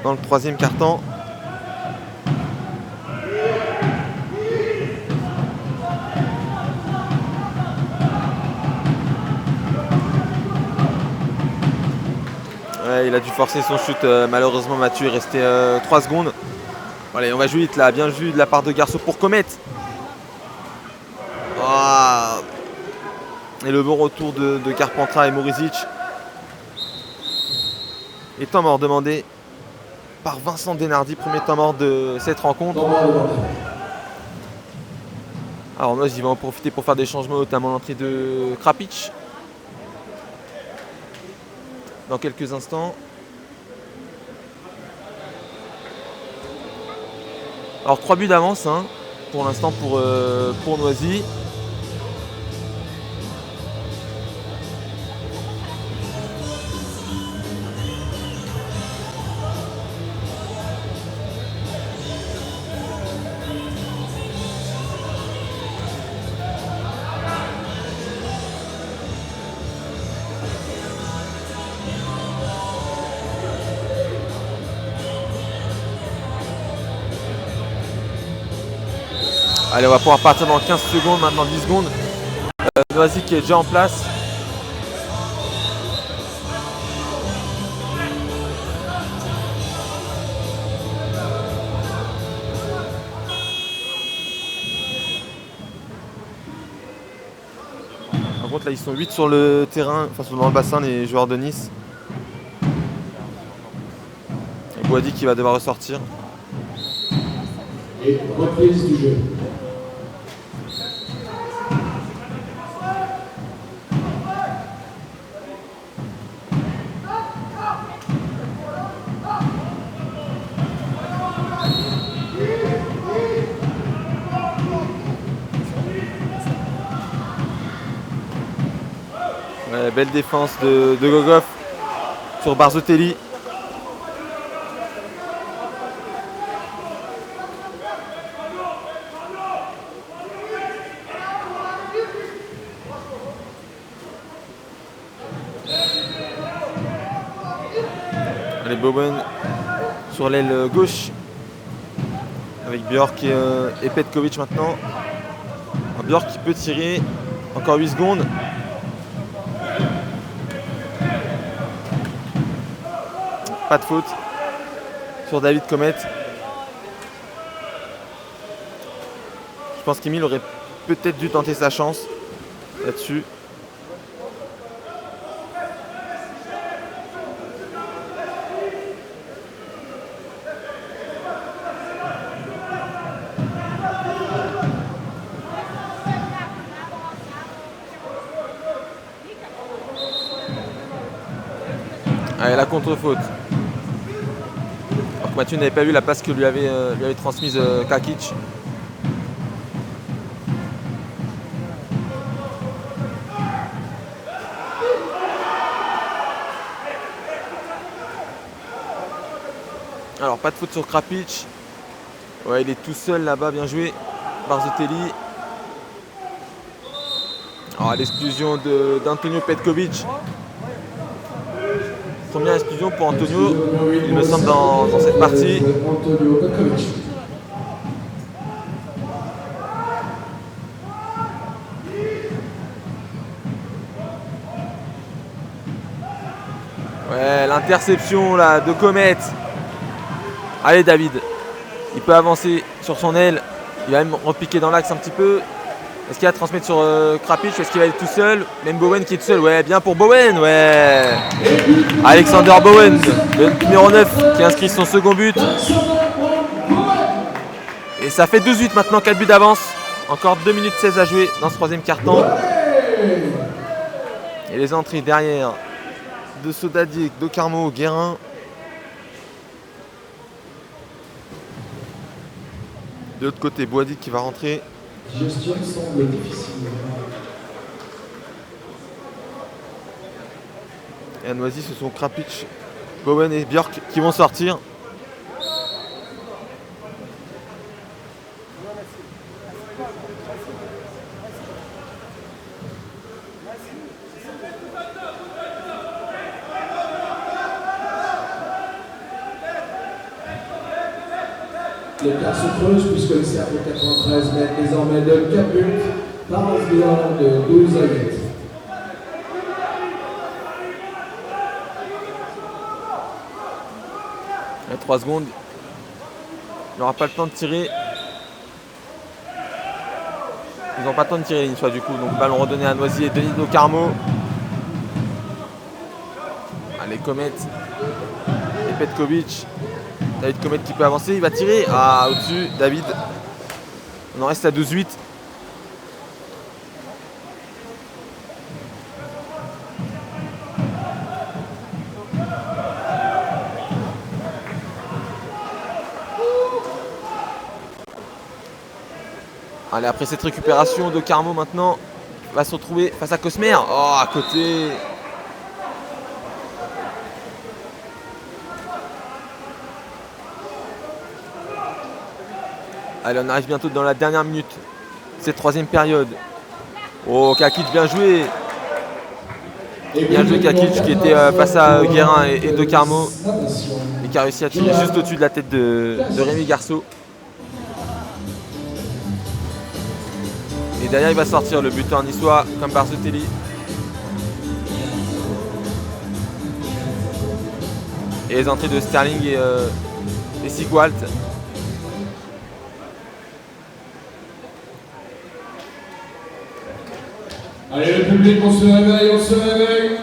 dans le 3e quart-temps. Ouais, il a dû forcer son shoot, malheureusement Mathieu est resté 3 secondes. Allez, on va jouer vite là, bien vu de la part de Garceau pour Comet. Oh. Et le bon retour de Carpentras et Morizic. Et temps mort demandé par Vincent Denardi, premier temps mort de cette rencontre. Alors Noz, il va en profiter pour faire des changements, notamment l'entrée de Krapic dans quelques instants. Alors 3 buts d'avance hein, pour l'instant pour Noisy. Allez, on va pouvoir partir dans 15 secondes, maintenant 10 secondes. Noisy qui est déjà en place. Par contre là ils sont 8 sur le terrain, enfin dans le bassin les joueurs de Nice. Et Boadi qui va devoir ressortir. Et reprise du jeu. Ouais, belle défense de Gogov sur Barzotelli. Allez, Bowen sur l'aile gauche avec Björk et Petkovic maintenant. Alors, Björk qui peut tirer, encore 8 secondes. Pas de faute sur David Comet. Je pense qu'Emile aurait peut-être dû tenter sa chance là-dessus. Allez, la contre-faute. Alors que Mathieu n'avait pas vu la passe que lui avait transmise Kakic. Alors pas de faute sur Krapic. Ouais, il est tout seul là-bas, bien joué. Barzotelli. Alors l'exclusion d'Antonio Petkovic. Première exclusion pour Antonio, il me semble, dans cette partie. Interception là de Comet. Allez David. Il peut avancer sur son aile. Il va même repiquer dans l'axe un petit peu. Est-ce qu'il va transmettre sur Krapich ou est-ce qu'il va être tout seul? Même Bowen qui est tout seul. Ouais, bien pour Bowen. Ouais. Alexander Bowen, le numéro 9 qui inscrit son second but. Et ça fait 2-8 maintenant, 4 buts d'avance. Encore 2 minutes 16 à jouer dans ce troisième quart-temps. Et les entrées derrière de Sodadier, de Carmo, Guérin. De l'autre côté, Boadi qui va rentrer. Gestion semble difficile. Et à Noisy, ce sont Krapich, Bowen et Björk qui vont sortir. L'écart se creuse puisque le cercle 93 mène désormais de 4 buts par un score de 12 à 8. Il y a 3 secondes. Il n'aura pas le temps de tirer. Ils n'ont pas le temps de tirer les lignes, soit du coup. Donc ballon redonné à Noisy et Denis Do Carmo. Allez, Comet. Et Petkovic. David Comet qui peut avancer, il va tirer. Ah, au-dessus, David. On en reste à 12-8. Allez, après cette récupération de Carmo maintenant, va se retrouver face à Cosmer. Oh, à côté. Allez, on arrive bientôt dans la dernière minute. Cette troisième période. Oh, Kakic, bien joué. Bien joué Kakic qui était face à Guérin et De Carmo. Et qui a réussi à tirer juste au-dessus de la tête de Rémi Garceau. Et derrière, il va sortir le buteur niçois comme Barzotelli. Et les entrées de Sterling et Sigwalt. Allez le public, on se réveille, on se réveille.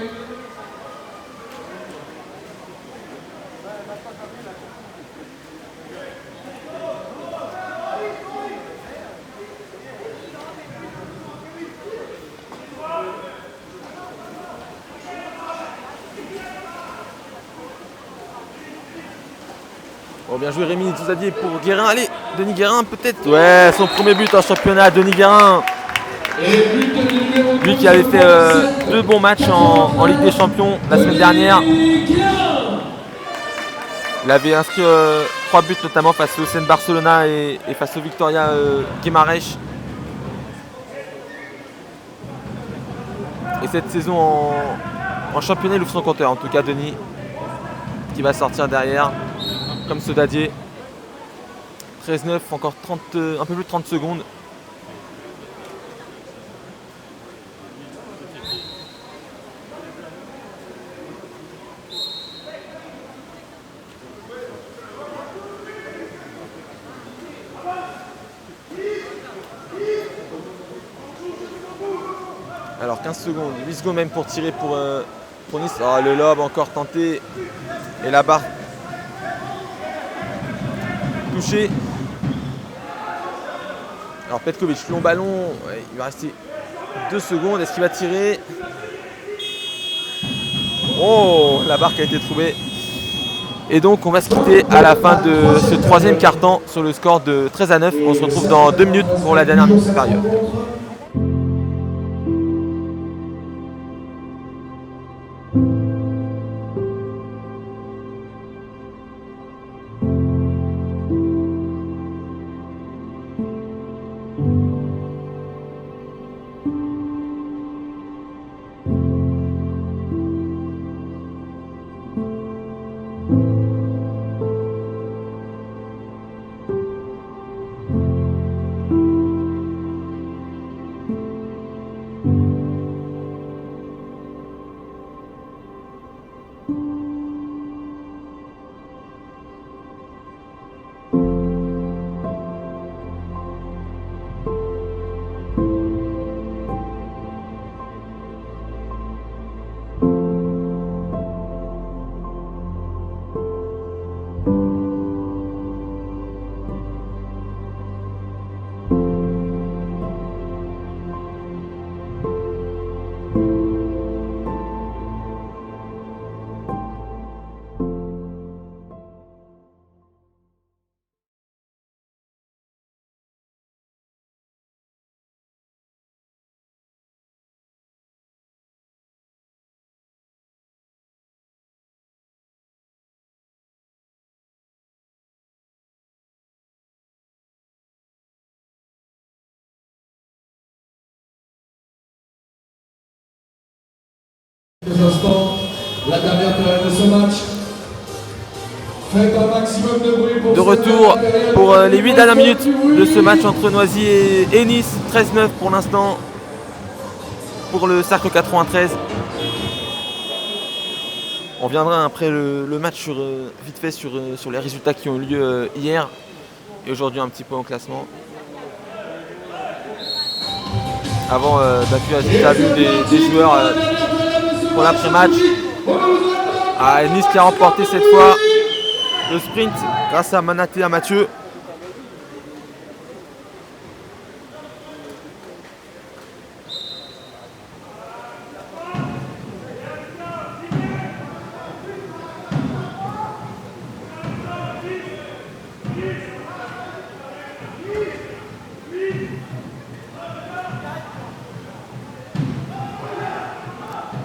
Oh, bien joué Rémi Touzadier pour Guérin. Allez, Denis Guérin peut-être. Ouais, son premier but en championnat, Denis Guérin. Lui qui avait fait 2 bons matchs en Ligue des Champions la semaine dernière. Il avait inscrit 3 buts notamment face au CN Barcelona et face au Victoria Guimarães. Et cette saison en championnat, il ouvre son compteur. En tout cas, Denis qui va sortir derrière, comme Sodadier. 13-9, encore 30, un peu plus de 30 secondes. Alors 15 secondes, 8 secondes même pour tirer pour Nice. Oh, le lob encore tenté. Et la barre touchée. Alors Petkovic, long ballon. Ouais, il va rester 2 secondes. Est-ce qu'il va tirer? Oh, la barre qui a été trouvée. Et donc on va se quitter à la fin de ce troisième quart-temps sur le score de 13-9. On se retrouve dans 2 minutes pour la dernière période. Quelques instants, la dernière période de ce match. Faites un maximum de bruit pour De retour pour les 8 dernières minutes de ce match entre Noisy et Nice. 13-9 pour l'instant pour le Cercle 93. On reviendra après le match vite fait sur les résultats qui ont eu lieu hier et aujourd'hui un petit peu en classement. Avant d'accueillir la vue des joueurs pour l'après-match. Nice qui a remporté cette fois le sprint grâce à Manaté à Mathieu.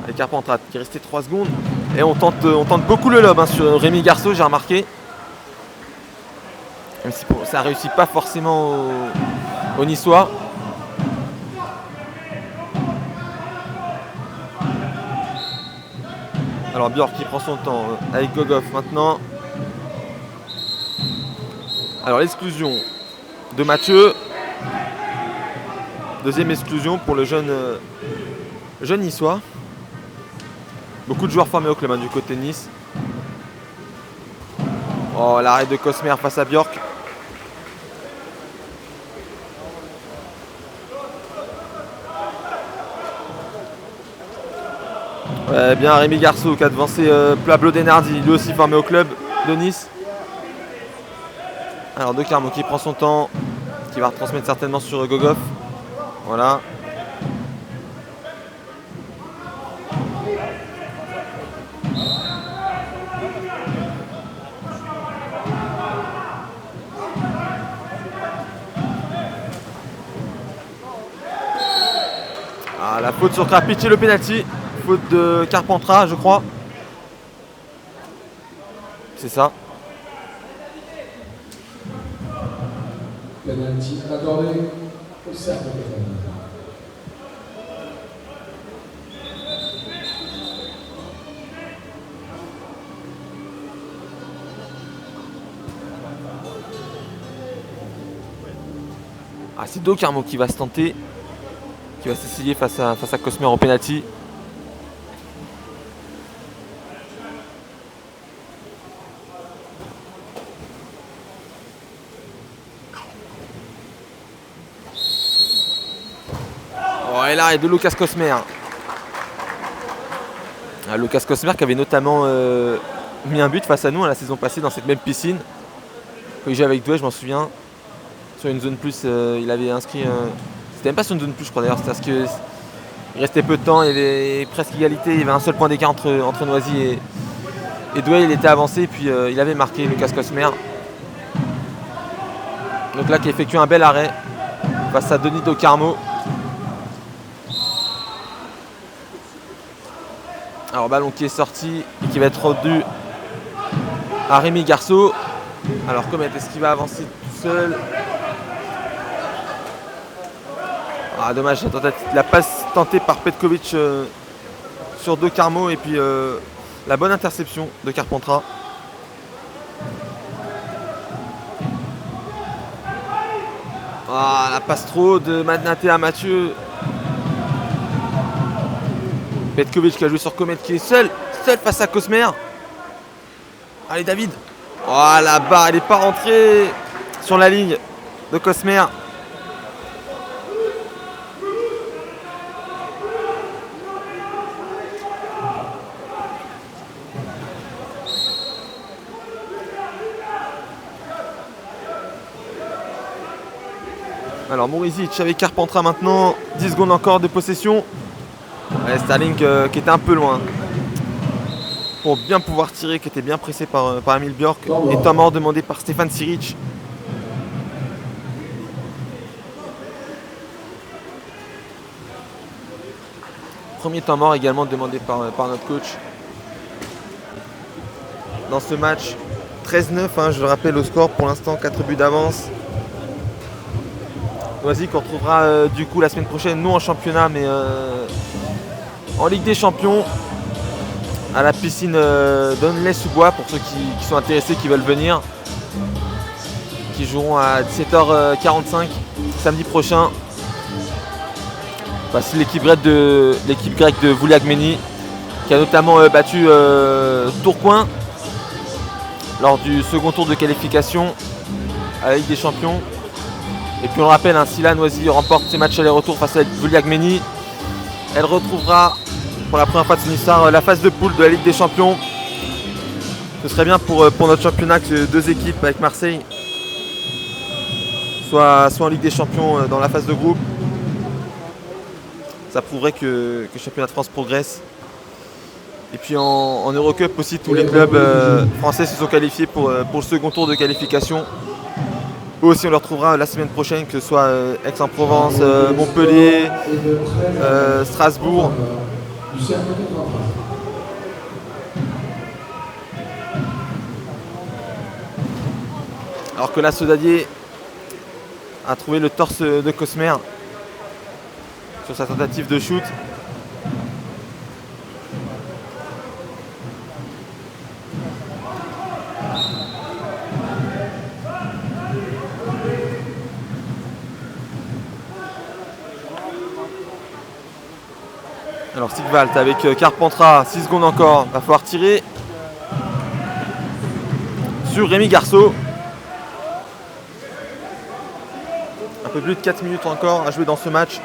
Avec Carpentras qui est resté 3 secondes. Et on tente beaucoup le lob sur Rémi Garceau, j'ai remarqué. Même si ça ne réussit pas forcément aux Niçois. Alors Björk qui prend son temps avec Gogoff maintenant. Alors l'exclusion de Mathieu. Deuxième exclusion pour le jeune Niçois. Beaucoup de joueurs formés au club du côté de Nice. Oh, l'arrêt de Cosmer face à Björk. Ouais, bien Rémi Garceau qui a devancé Pablo Denardi, lui aussi formé au club de Nice. Alors De Carmo qui prend son temps, qui va retransmettre certainement sur Gogoff. Voilà. La faute sur Krapich et le penalty. Faute de Carpentras, je crois. C'est ça. Penalty accordé au Cercle 93. C'est Do Carmo qui va se tenter. Qui va s'essayer face à Cosmer au penalty. Et là, il y a de Lucas Cosmer. Lucas Cosmer qui avait notamment mis un but face à nous la saison passée dans cette même piscine. Quand il jouait avec Douai, je m'en souviens. Sur une zone plus, il avait inscrit. C'était même pas sur une zone plus, je crois d'ailleurs. C'était parce qu'il restait peu de temps, il y avait presque égalité. Il y avait un seul point d'écart entre Noisy et Douai. Il était avancé et puis il avait marqué Lucas Cosmer. Donc là, qui a effectué un bel arrêt face à Denis Do Carmo. Alors ballon qui est sorti et qui va être rendu à Rémi Garceau. Alors Comet, est-ce qu'il va avancer tout seul? Dommage, la passe tentée par Petkovic sur Do Carmo et puis la bonne interception de Carpentras. La passe trop de Manaté à Mathieu. Petkovic qui a joué sur Comet qui est seul face à Cosmer. Allez David. La barre, elle n'est pas rentrée sur la ligne de Cosmer. Alors Morizic avec Carpentras maintenant. 10 secondes encore de possession. Starling qui était un peu loin pour bien pouvoir tirer, qui était bien pressé par Emil Björk. Et temps mort demandé par Stéphane Siric. Premier temps mort également demandé par notre coach. Dans ce match, 13-9, je le rappelle au score pour l'instant, 4 buts d'avance. Noisy qu'on retrouvera du coup la semaine prochaine, nous en championnat, mais en Ligue des Champions. à la piscine d'Aulnay-sous-Bois pour ceux qui sont intéressés, qui veulent venir. Qui joueront à 17h45 samedi prochain. Bah, c'est l'équipe grecque de Vouliagmeni qui a notamment battu Tourcoing lors du second tour de qualification à la Ligue des Champions. Et puis on le rappelle, si la Noisy remporte ses matchs aller-retour face à Vouliagmeni, elle retrouvera pour la première fois de son histoire la phase de poule de la Ligue des Champions. Ce serait bien pour notre championnat que deux équipes avec Marseille soient en Ligue des Champions dans la phase de groupe. Ça prouverait que le championnat de France progresse. Et puis en Eurocup aussi, tous les clubs français se sont qualifiés pour le second tour de qualification. Eux aussi on les retrouvera la semaine prochaine, que ce soit Aix-en-Provence, Montpellier, Strasbourg. Alors que là, Sodadier a trouvé le torse de Cosmer sur sa tentative de shoot. Alors Sigvalt avec Carpentras, 6 secondes encore, va falloir tirer sur Rémi Garceau. Un peu plus de 4 minutes encore à jouer dans ce match.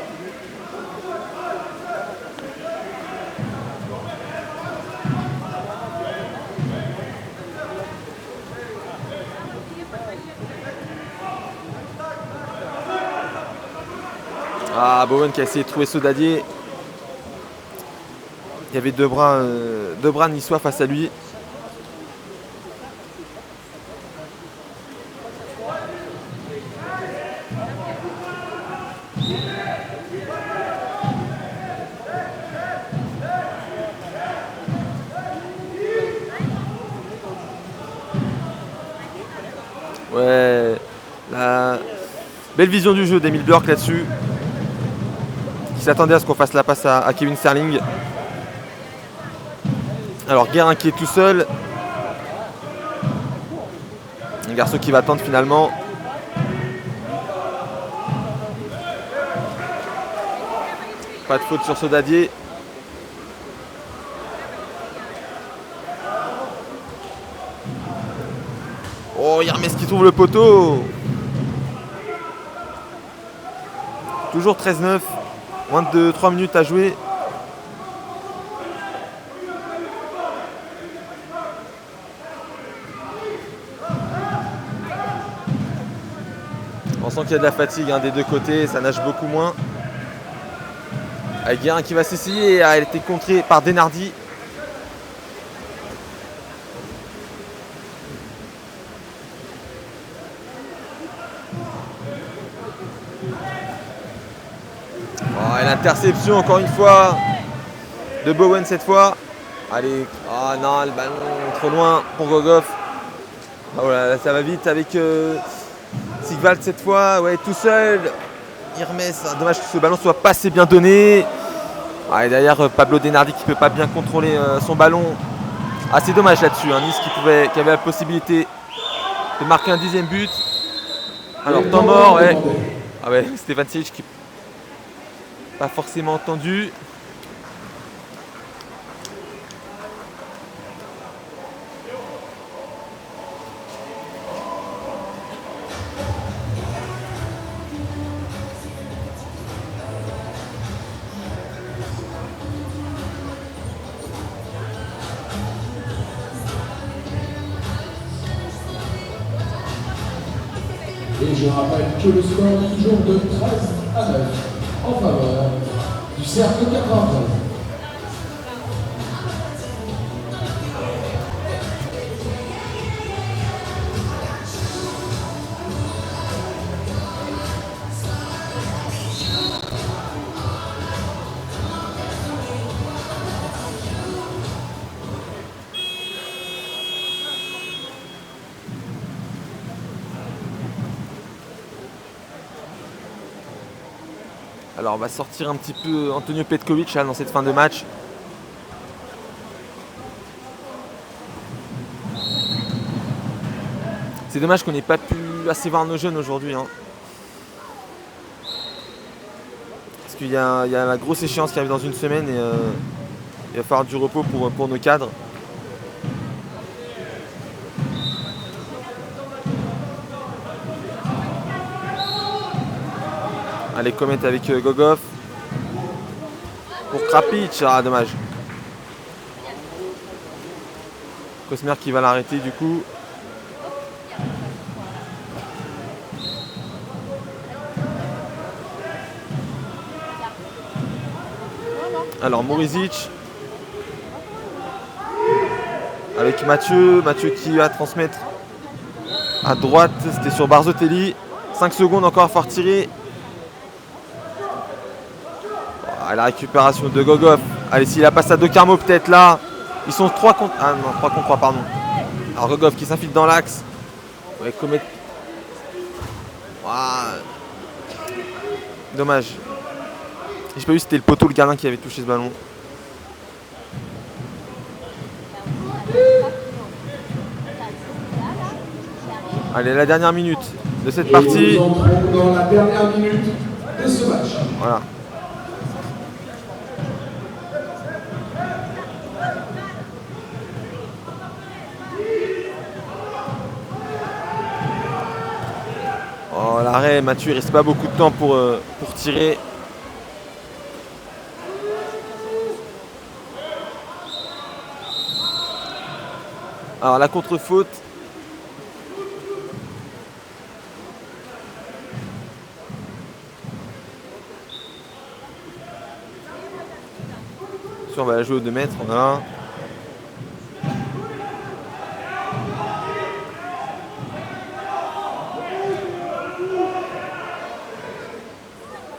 Ah, Bowen qui a essayé de trouver Sodadier. Il y avait deux bras niçois face à lui. Ouais, la belle vision du jeu d'Emile Björk là-dessus. Qui s'attendait à ce qu'on fasse la passe à Kevin Sterling. Alors Guérin qui est tout seul. Un garçon qui va attendre finalement. Pas de faute sur Sodadier. Oh, Hermès qui trouve le poteau. Toujours 13-9. Moins de 3 minutes à jouer. On sent qu'il y a de la fatigue des deux côtés, ça nage beaucoup moins. Avec Guérin qui va s'essayer, elle a été contrée par Denardi. Oh, et l'interception encore une fois de Bowen cette fois. Allez, oh non, le ballon trop loin pour Gogov. Oh là, ça va vite avec Sigvalt cette fois, ouais, tout seul. Hermès, dommage que ce ballon soit pas assez bien donné. Ah, et derrière Pablo Denardi qui peut pas bien contrôler son ballon. Ah, c'est dommage là-dessus, Nice qui avait la possibilité de marquer un 10e but. Alors temps mort, ouais. Ah ouais, Stéphane Silic qui pas forcément entendu. Et je rappelle que le score est toujours de 13-9 en faveur du Cercle 93. Alors on va sortir un petit peu Antonio Petkovic dans cette fin de match. C'est dommage qu'on n'ait pas pu assez voir nos jeunes aujourd'hui. Hein. Parce qu'il y a la grosse échéance qui arrive dans une semaine et il va falloir du repos pour nos cadres. Allez, Comet avec Gogov. Pour Krapic, ah dommage. Cosmer qui va l'arrêter du coup. Alors Morizic avec Mathieu qui va transmettre à droite, c'était sur Barzotelli. 5 secondes encore à faire tirer. La récupération de Gogov. Allez, s'il la passe à De Carmo peut-être là. Ils sont 3 contre... Ah non, 3 contre 3, pardon. Alors Gogov qui s'infile dans l'axe. Ouais, Comet. Ouah. Dommage. J'ai pas vu, c'était le poteau, le gardien qui avait touché ce ballon. Allez, la dernière minute de cette partie. Nous entrons dans la dernière minute de ce match. Voilà. Oh, l'arrêt, Mathieu, il reste pas beaucoup de temps pour tirer. Alors la contre-faute. On va la jouer au 2 mètres, voilà.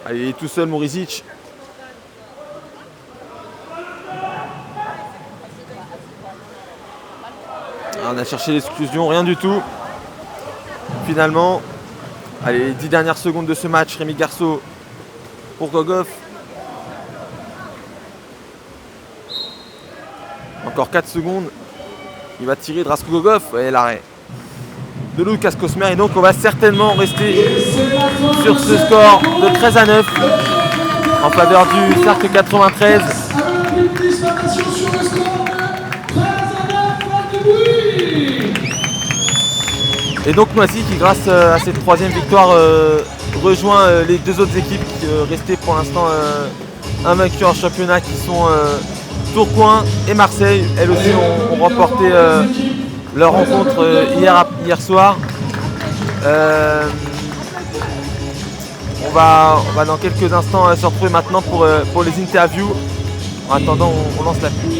Allez, il est tout seul Morizic. On a cherché l'exclusion, rien du tout. Finalement, allez, les 10 dernières secondes de ce match, Rémi Garceau pour Gogov. Encore 4 secondes. Il va tirer Drasko Gogov. Et l'arrêt de Lucas Cosmer. Et donc on va certainement rester sur ce score de 13-9 en faveur du Cercle 93. Et donc Noisy qui, grâce à cette troisième victoire, rejoint les deux autres équipes qui restaient pour l'instant invaincues en championnat, qui sont Tourcoing et Marseille. Elles aussi ont remporté leur rencontre hier soir. On va dans quelques instants se retrouver maintenant pour les interviews. En attendant, on lance la pub.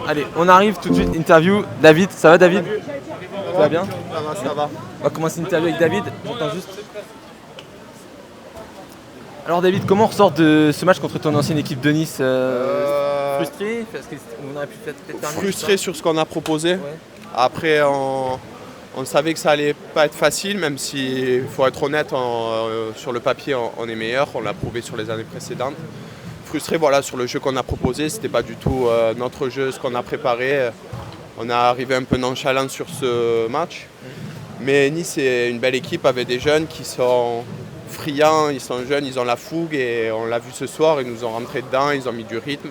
Allez, on arrive tout de suite, interview. David, ça va David? Ça va bien? Ça va. On va commencer l'interview avec David. J'entends juste. Alors David, comment on ressort de ce match contre ton ancienne équipe de Nice? Frustré? Parce qu'on aurait pu peut-être faire mieux, Frustré sur ce qu'on a proposé. Ouais. Après, on savait que ça allait pas être facile, même si, il faut être honnête, sur le papier, on est meilleur. On l'a prouvé sur les années précédentes. Frustré voilà, sur le jeu qu'on a proposé. C'était pas du tout notre jeu, ce qu'on a préparé. On est arrivé un peu nonchalant sur ce match. Mais Nice est une belle équipe avec des jeunes qui sont friands, ils sont jeunes, ils ont la fougue et on l'a vu ce soir, ils nous ont rentré dedans, ils ont mis du rythme.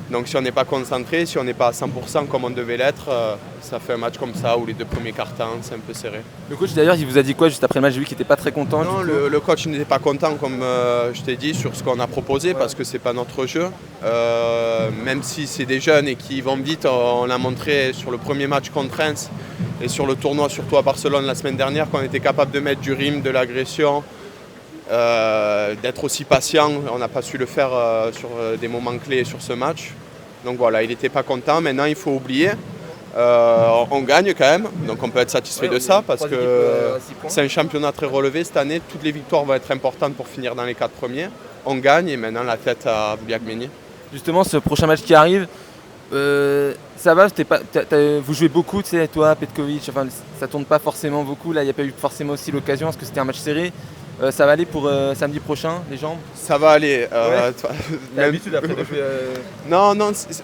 Donc si on n'est pas concentré, si on n'est pas à 100% comme on devait l'être, ça fait un match comme ça où les 2 premiers quarts-temps, c'est un peu serré. Le coach d'ailleurs, il vous a dit quoi juste après le match? J'ai vu qu'il n'était pas très content. Non, le coach n'était pas content, comme je t'ai dit, sur ce qu'on a proposé parce que c'est pas notre jeu. Même si c'est des jeunes et qui vont vite, on l'a montré sur le premier match contre Reims et sur le tournoi, surtout à Barcelone la semaine dernière, qu'on était capable de mettre du rythme, de l'agression, d'être aussi patient. On n'a pas su le faire sur des moments clés sur ce match. Donc voilà, il n'était pas content. Maintenant, il faut oublier. On gagne quand même, donc on peut être satisfait de ça parce que c'est un championnat très relevé cette année. Toutes les victoires vont être importantes pour finir dans les 4 premiers. On gagne et maintenant la tête à Vouliagmeni. Justement, ce prochain match qui arrive, ça va, vous jouez beaucoup, tu sais, toi, Petkovic, enfin, ça tourne pas forcément beaucoup. Là, il n'y a pas eu forcément aussi l'occasion parce que c'était un match serré. Ça va aller pour samedi prochain, les jambes? Ça va aller. T'as l'habitude après de jouer Non,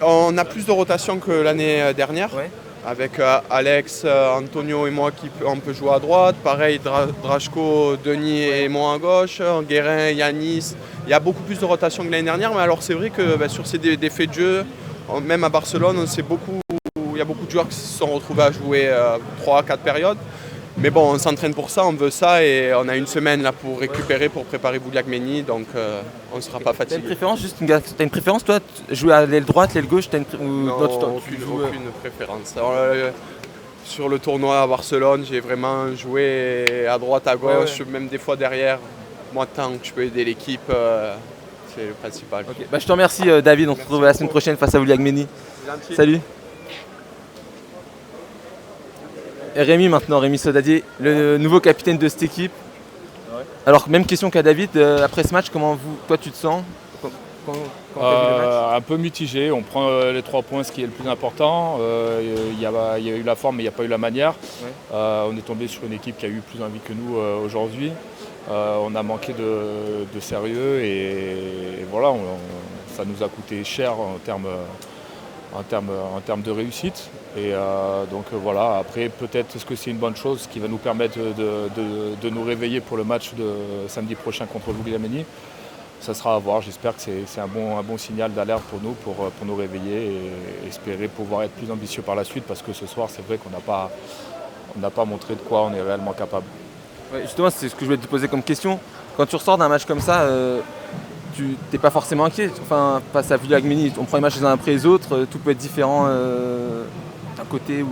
on a plus de rotation que l'année dernière. Ouais. Avec Alex, Antonio et moi on peut jouer à droite. Pareil, Drashko, Denis et moi à gauche. Guérin, Yanis. Il y a beaucoup plus de rotation que l'année dernière. Mais alors c'est vrai que sur ces faits de jeu, même à Barcelone, il y a beaucoup de joueurs qui se sont retrouvés à jouer 3 à 4 périodes. Mais bon, on s'entraîne pour ça, on veut ça et on a une semaine là pour récupérer, pour préparer Vouliagmeni, donc on ne sera pas fatigué. T'as une préférence toi, jouer à l'aile droite, l'aile gauche, Non, aucune préférence. Alors, sur le tournoi à Barcelone, j'ai vraiment joué à droite, à gauche, même des fois derrière. Moi, tant que je peux aider l'équipe, c'est le principal. Okay. Je te remercie David, on se retrouve la semaine prochaine face à Vouliagmeni. Salut. Et Rémi maintenant, Rémi Sodadier, le nouveau capitaine de cette équipe. Ouais. Alors même question qu'à David, après ce match, comment toi tu te sens quand t'as vu le match? Un peu mitigé, on prend les 3 points, ce qui est le plus important. Il y a eu la forme mais il n'y a pas eu la manière. Ouais. On est tombé sur une équipe qui a eu plus envie que nous aujourd'hui. On a manqué de sérieux et voilà, ça nous a coûté cher en termes de réussite. Et donc voilà, après peut-être est-ce que c'est une bonne chose qui va nous permettre de nous réveiller pour le match de samedi prochain contre Vouliagmeni. Ça sera à voir, j'espère que c'est un bon signal d'alerte pour nous, pour nous réveiller et espérer pouvoir être plus ambitieux par la suite parce que ce soir c'est vrai qu'on n'a pas montré de quoi on est réellement capable. Ouais, justement, c'est ce que je voulais te poser comme question. Quand tu ressors d'un match comme ça, tu n'es pas forcément inquiet. Enfin, face à Vouliagmeni, on prend les matchs les uns après les autres, tout peut être différent d'un côté ou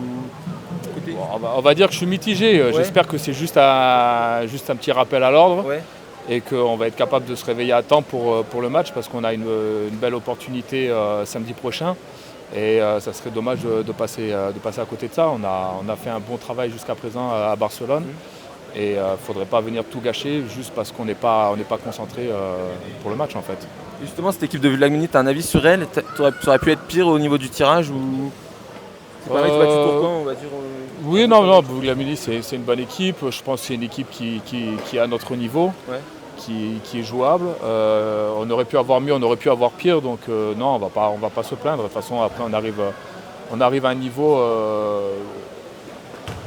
côté. Bon, on va dire que je suis mitigé. Ouais. J'espère que c'est juste un petit rappel à l'ordre. Ouais. Et qu'on va être capable de se réveiller à temps pour le match parce qu'on a une belle opportunité samedi prochain. Et ça serait dommage de passer à côté de ça. On a fait un bon travail jusqu'à présent à Barcelone. Et il ne faudrait pas venir tout gâcher juste parce qu'on n'est pas concentré pour le match en fait. Justement, cette équipe de Vouliagmeni, tu as un avis sur elle? Ça aurait pu être pire au niveau du tirage ou... C'est pareil, tu bats Tourcoing, on va dire. Oui, non, Vouliagmeni c'est une bonne équipe. Je pense que c'est une équipe qui est à notre niveau, ouais. qui est jouable. On aurait pu avoir mieux, on aurait pu avoir pire. Donc non, on va pas se plaindre. De toute façon, après on arrive à un niveau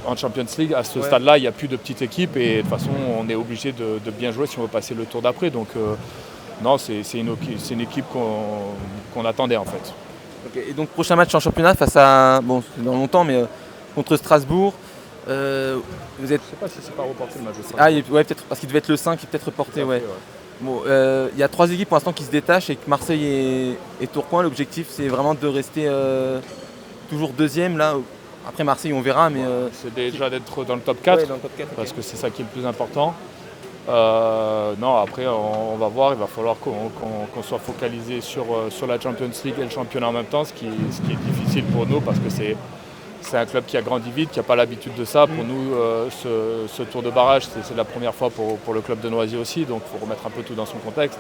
en Champions League. À ce stade-là, il n'y a plus de petite équipe et de toute façon, on est obligé de bien jouer si on veut passer le tour d'après. Donc non, c'est une équipe qu'on attendait en fait. Okay. Et donc prochain match en championnat face à, bon c'est dans longtemps mais contre Strasbourg, vous êtes... Je ne sais pas si c'est pas reporté le match de Strasbourg. Ah ouais, peut-être, parce qu'il devait être le 5, il est peut-être reporté, ouais. Bon, y a 3 équipes pour l'instant qui se détachent avec Marseille et Tourcoing. L'objectif c'est vraiment de rester toujours deuxième là. Après Marseille on verra mais... C'est déjà d'être dans le top 4, ouais, dans le top 4 parce que c'est ça qui est le plus important. Non, après on va voir, il va falloir qu'on soit focalisé sur la Champions League et le championnat en même temps, ce qui est difficile pour nous parce que c'est un club qui a grandi vite, qui n'a pas l'habitude de ça. Pour nous, ce tour de barrage, c'est la première fois pour le club de Noisy aussi, donc il faut remettre un peu tout dans son contexte.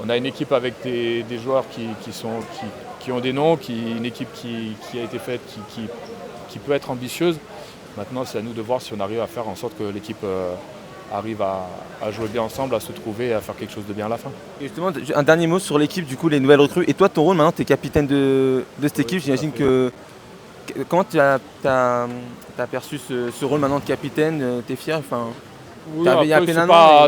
On a une équipe avec des joueurs qui ont des noms, une équipe qui a été faite, qui peut être ambitieuse. Maintenant, c'est à nous de voir si on arrive à faire en sorte que l'équipe arrive à jouer bien ensemble, à se trouver et à faire quelque chose de bien à la fin. Et justement, un dernier mot sur l'équipe, du coup, les nouvelles recrues. Et toi, ton rôle maintenant, tu es capitaine de cette équipe. J'imagine que. Comment tu as perçu ce rôle maintenant de capitaine? Tu es fier? Oui,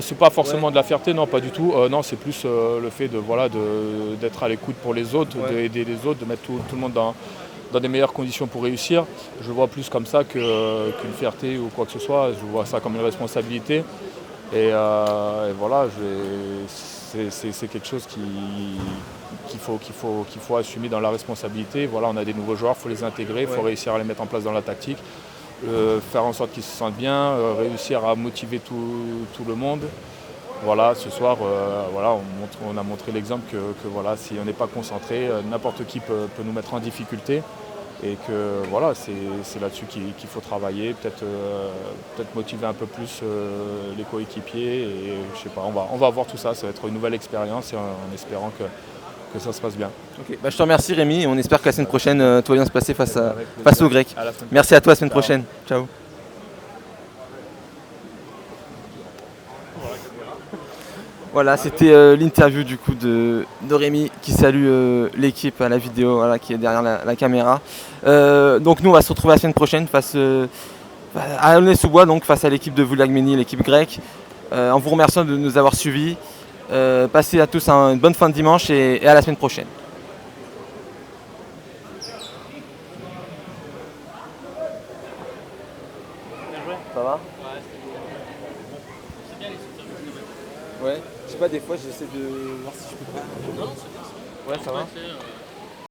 c'est pas forcément de la fierté, non, pas du tout. Non, c'est plus le fait d'être à l'écoute pour les autres, d'aider les autres, de mettre tout le monde dans des meilleures conditions pour réussir. Je vois plus comme ça qu'une fierté ou quoi que ce soit. Je vois ça comme une responsabilité. Et voilà, c'est quelque chose qu'il faut assumer dans la responsabilité. Voilà, on a des nouveaux joueurs, il faut les intégrer, il faut réussir à les mettre en place dans la tactique. Faire en sorte qu'ils se sentent bien, réussir à motiver tout le monde. Voilà, ce soir, on a montré l'exemple que voilà, si on n'est pas concentré, n'importe qui peut nous mettre en difficulté. Et que voilà, c'est là-dessus qu'il faut travailler, peut-être motiver un peu plus les coéquipiers. Et je sais pas, on va voir tout ça, ça va être une nouvelle expérience et en espérant que ça se passe bien. Okay. Je te remercie Rémi et on espère que la semaine prochaine tout va bien se passer face aux Grecs. Merci à toi, la semaine prochaine. Ciao. Voilà, c'était l'interview du coup de Rémi qui salue l'équipe à la vidéo, voilà, qui est derrière la caméra. Donc nous on va se retrouver la semaine prochaine face à Aulnay-sous-Bois, donc face à l'équipe de Vouliagmeni, l'équipe grecque. En vous remerciant de nous avoir suivis. Passez à tous une bonne fin de dimanche et à la semaine prochaine. Ça va? Ouais, je sais pas, des fois j'essaie de voir si je peux pas. Non, c'est bien. Ouais, ça va.